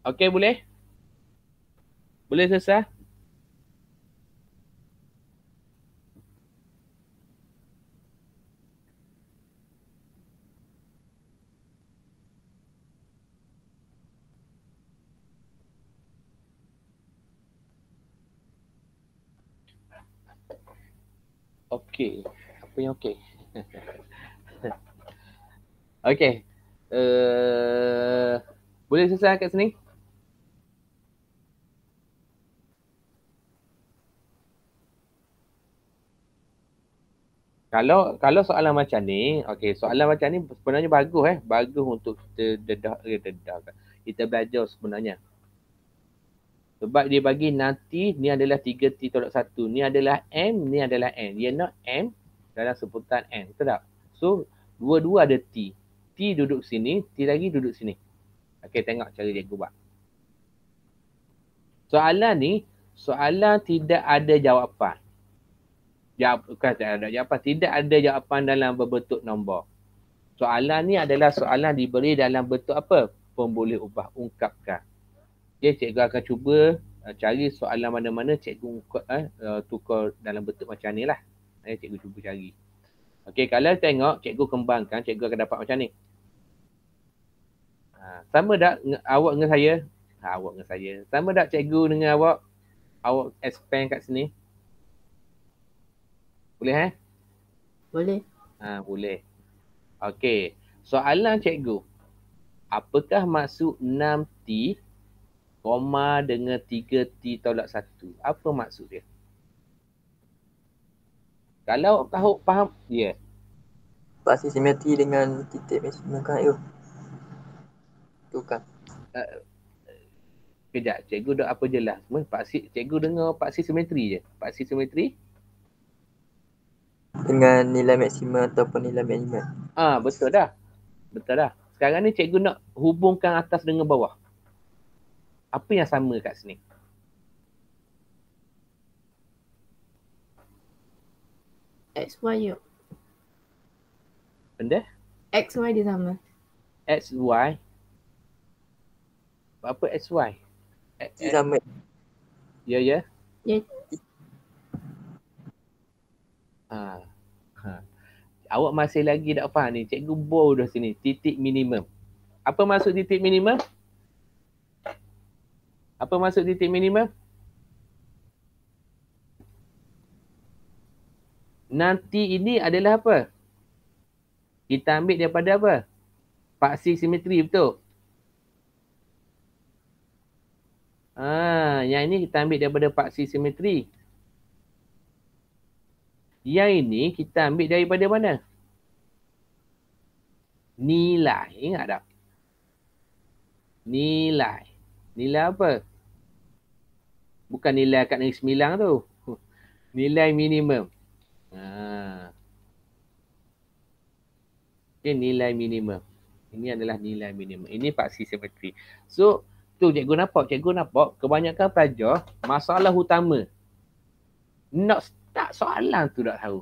Okey, boleh? Boleh selesai? Okey. Apa yang okey? Okey. Boleh selesai kat sini? Kalau soalan macam ni, okey, soalan macam ni sebenarnya bagus bagus untuk kita kita belajar sebenarnya. Sebab dia bagi nanti ni adalah 3T tolak 1, ni adalah M, ni adalah N. Dia nak M dalam sebutan N, betul tak? So, dua-dua ada T. T duduk sini, T lagi duduk sini. Okey, tengok cara cikgu buat. Soalan ni, soalan tidak ada jawapan. Bukan tak ada jawapan. Tidak ada jawapan dalam berbentuk nombor. Soalan ni adalah soalan diberi dalam bentuk apa? Pemboleh ubah, ungkapkan. Okay, cikgu akan cuba cari soalan mana-mana cikgu tukar dalam bentuk macam ni lah. Cikgu cuba cari. Okey, kalau tengok cikgu kembangkan, cikgu akan dapat macam ni. Sama tak awak dengan saya? Awak dengan saya. Sama tak cikgu dengan awak? Awak expand kat sini. Boleh Boleh. Boleh. Okey. Soalan cikgu. Apakah maksud 6T koma dengan 3T tolak 1? Apa maksud dia? Kalau tahu faham, ya. Paksi simetri dengan titik maksimum kan you. Tu kan. Kejap, cikgu dah apa jelas. Cikgu dengar paksi simetri je. Paksi simetri? Dengan nilai maksimum ataupun nilai minimum. Betul dah. Betul dah. Sekarang ni cikgu nak hubungkan atas dengan bawah. Apa yang sama kat sini? XY yuk. Benda? XY dia sama. XY. Apa XY? Sama. Ya. Ya. Awak masih lagi tak faham ni. Cikgu bold dah sini. Titik minimum. Apa maksud titik minimum? Apa maksud titik minimum? Nanti ini adalah apa? Kita ambil daripada apa? Paksi simetri, betul? Yang ini kita ambil daripada paksi simetri. Yang ini kita ambil daripada mana? Nilai. Ingat tak? Nilai. Nilai apa? Bukan nilai kat negeri Sembilang tu. Nilai minimum. Okay, nilai minimum. Ini adalah nilai minimum. Ini paksi simetri. So, tu cikgu nampak kebanyakan pelajar masalah utama. Nak start soalan tu tak tahu.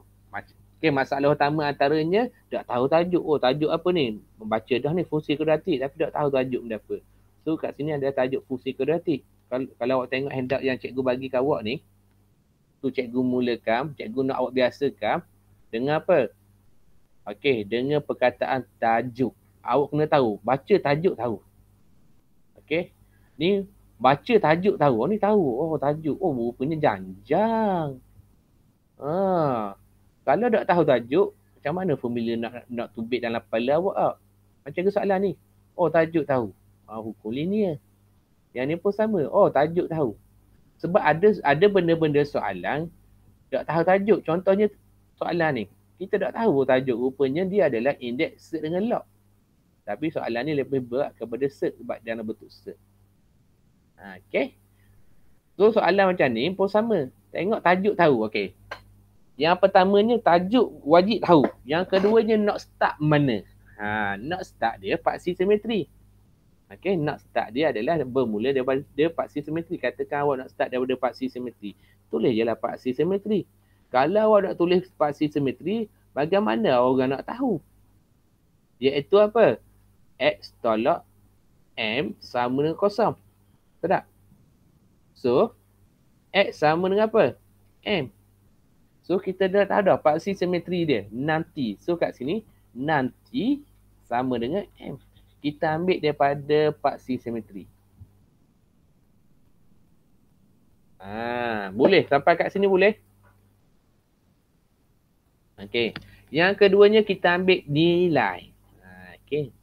Okay, masalah utama antaranya tak tahu tajuk. Oh, tajuk apa ni? Membaca dah ni fungsi kuadratik tapi tak tahu tajuk benda apa. So, kat sini ada tajuk fungsi kuadratik. Kalau awak tengok handout yang cikgu bagi kat awak ni, tu cikgu mulakan, cikgu nak awak biasakan dengan apa? Okey, dengan perkataan tajuk. Awak kena tahu, baca tajuk tahu. Okey. Ni baca tajuk tahu. Ni tahu. Oh, tajuk. Oh, rupanya janjang. Kalau tak tahu tajuk, macam mana formula nak tubik dalam kepala awak? Macam ke soalan ni? Oh, tajuk tahu. Hukum linear. Yang ni pun sama. Oh, tajuk tahu. Sebab ada benda-benda soalan tak tahu tajuk. Contohnya soalan ni. Kita tak tahu tajuk. Rupanya dia adalah indeks cert dengan log. Tapi soalan ni lebih berat kepada cert sebab dalam bentuk cert. Okay. So soalan macam ni pun sama. Tengok tajuk tahu. Okay. Yang pertamanya tajuk wajib tahu. Yang keduanya nak start mana? Nak start dia paksi simetri. Okay, nak start dia adalah bermula daripada paksi simetri. Katakan awak nak start daripada paksi simetri. Tulis je lah paksi simetri. Kalau awak nak tulis paksi simetri, bagaimana orang nak tahu? Iaitu apa? X tolak M sama dengan kosong. Betul tak? So, X sama dengan apa? M. So, kita dah tahu dah paksi simetri dia. Nanti. So, kat sini, nanti sama dengan M. Kita ambil daripada paksi simetri. Boleh. Sampai kat sini boleh? Okey. Yang keduanya kita ambil nilai. Okey.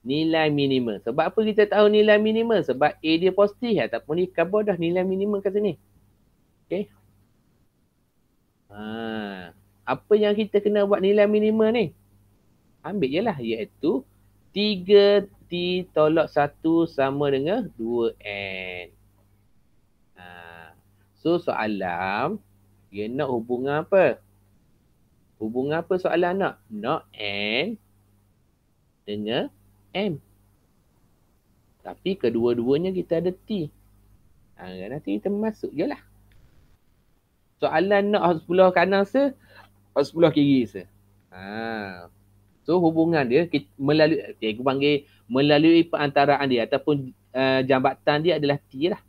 Nilai minimum. Sebab apa kita tahu nilai minimum? Sebab A dia positif ataupun ni kabur dah nilai minimum kat sini. Okey. Apa yang kita kena buat nilai minimum ni? Ambil je lah. Iaitu 3T tolak 1 sama dengan 2N. So soalan, dia nak hubungan apa? Hubungan apa soalan nak? Nak N dengan M. Tapi kedua-duanya kita ada T. Nanti kita masuk je lah. Soalan nak sebelah kanan se, sebelah kiri se. So hubungan dia melalui, cikgu panggil melalui perantaraan dia ataupun jambatan dia adalah T lah.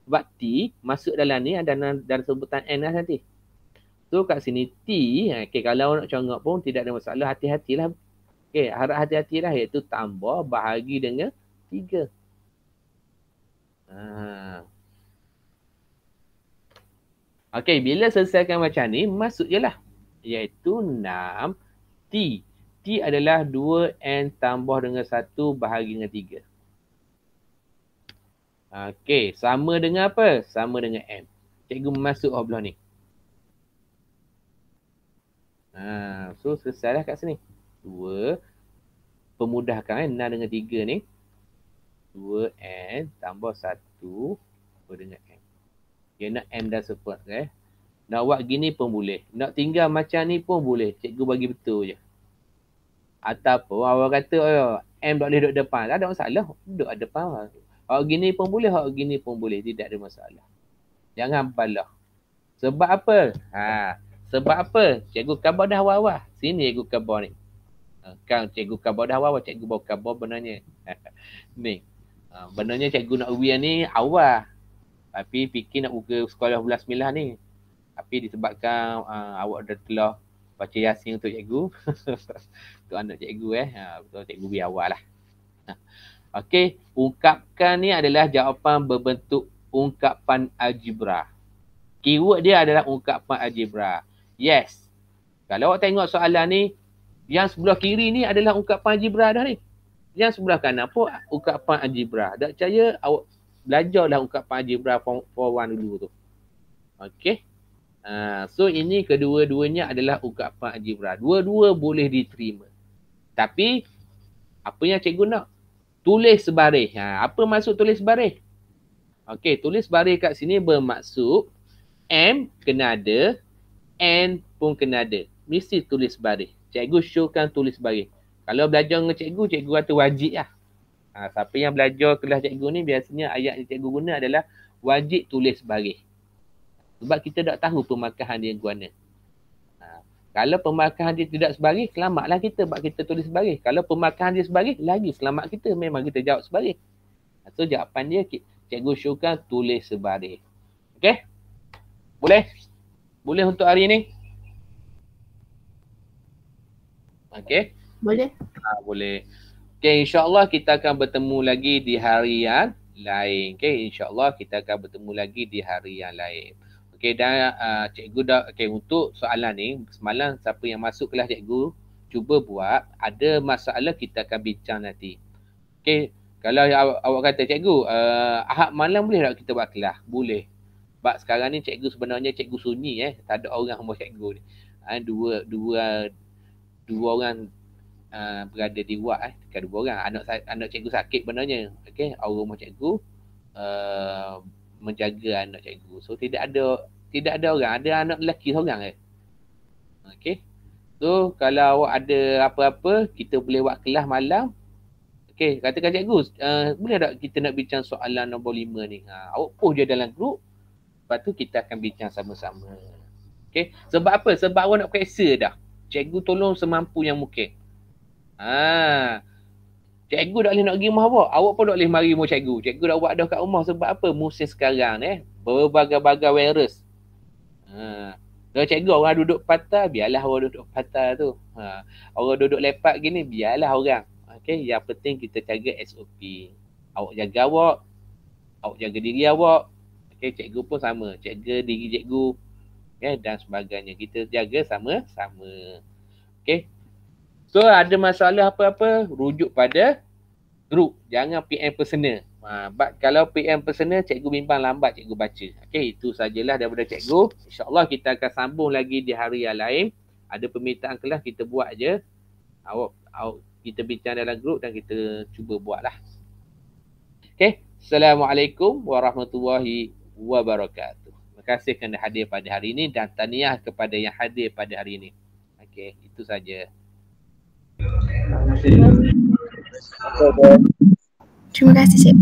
Sebab T masuk dalam ni dan sebutan N lah nanti. So kat sini T, kalau nak congak pun tidak ada masalah, hati-hatilah. Harap hati-hatilah, iaitu tambah bahagi dengan 3. Bila selesaikan macam ni, masuk je lah. Iaitu 6 T. T adalah 2N tambah dengan 1 bahagi dengan 3. Sama dengan apa? Sama dengan M. Cikgu masuk belah ni. So selesai lah kat sini. 2. Pemudahkan 6 dengan 3 ni. 2N tambah 1 dengan M. Nak M dah support. Nak buat gini pun boleh. Nak tinggal macam ni pun boleh. Cikgu bagi betul je. Ataupun awak kata M tak boleh duduk depan. Tak ada masalah. Duduk depan. Awak gini pun boleh. Awak gini pun boleh. Tidak ada masalah. Jangan balah. Sebab apa? Sebab apa? Cikgu khabar dah awal-awal. Sini cikgu khabar ni. Kan cikgu khabar dah awal-awal. Cikgu bawa khabar benarnya. Ni. Benarnya cikgu nak ujian ni awal. Tapi fikir nak buka sekolah bulan 9 ni. Tapi disebabkan awak dah telah baca Yasin untuk cikgu. Untuk anak cikgu betul cikgu biar awal lah. Ungkapkan ni adalah jawapan berbentuk ungkapan algebra. Keyword dia adalah ungkapan algebra. Yes. Kalau awak tengok soalan ni, yang sebelah kiri ni adalah ungkapan algebra dah ni. Yang sebelah kanan pun ungkapan algebra. Tak percaya, awak belajarlah ungkapan algebra form 1 dulu tu. So ini kedua-duanya adalah ungkapan algebra. Dua-dua boleh diterima. Tapi apa yang cikgu nak? Tulis sebaris. Apa maksud tulis sebaris? Tulis baris kat sini bermaksud M kena ada, N pun kena ada. Mesti tulis baris. Cikgu showkan tulis baris. Kalau belajar dengan cikgu, cikgu kata wajib lah. Siapa yang belajar kelas cikgu ni, biasanya ayat yang cikgu guna adalah wajib tulis baris. Sebab kita tak tahu pemarkahan dia guna. Kalau pemarkahan dia tidak sebaris, selamatlah kita sebab kita tulis sebaris. Kalau pemarkahan dia sebaris, lagi selamat kita. Memang kita jawab sebaris. So jawapan dia, cikgu showkan tulis sebaris. Boleh? Boleh untuk hari ni? Boleh. Boleh. InsyaAllah kita akan bertemu lagi di hari yang lain. InsyaAllah kita akan bertemu lagi di hari yang lain. Dan cikgu dah, untuk soalan ni, semalam siapa yang masuk kelas cikgu, cuba buat. Ada masalah kita akan bincang nanti. Kalau awak kata cikgu, Ahad malam boleh tak kita buat kelas? Boleh. Sebab sekarang ni cikgu sebenarnya cikgu sunyi. Tak ada orang rumah cikgu ni. Dua orang berada di ward. Bukan 2 orang. Anak cikgu sakit sebenarnya. Orang rumah cikgu menjaga anak cikgu. So tidak ada orang. Ada anak lelaki seorang. So kalau awak ada apa-apa, kita boleh buat kelas malam. Katakan cikgu, boleh tak kita nak bincang soalan nombor 5 ni? Awak post je dalam grup. Lepas tu kita akan bincang sama-sama. Sebab apa? Sebab awak nak periksa dah. Cikgu tolong semampu yang mungkin. Cikgu tak boleh nak pergi rumah awak. Awak pun tak boleh mari rumah cikgu. Cikgu dah buat dah kat rumah. Sebab apa? Musim sekarang berbagai-bagai virus. Kalau cikgu orang duduk patah, biarlah orang duduk patah tu. Orang duduk lepak gini, biarlah orang. Yang penting kita jaga SOP. Awak jaga awak. Awak jaga diri awak. Cikgu pun sama. Jaga diri cikgu. Dan sebagainya. Kita jaga sama-sama. So ada masalah apa-apa, rujuk pada grup. Jangan PM personal. Kalau PM personal, cikgu bimbang lambat cikgu baca. Itu sajalah daripada cikgu. InsyaAllah kita akan sambung lagi di hari yang lain. Ada permintaan kelas, kita buat je. Kita bincang dalam grup dan kita cuba buatlah. Assalamualaikum warahmatullahi wabarakatuh. Terima kasih kerana hadir pada hari ini dan tahniah kepada yang hadir pada hari ini. Okey, itu saja. Terima kasih, Cik.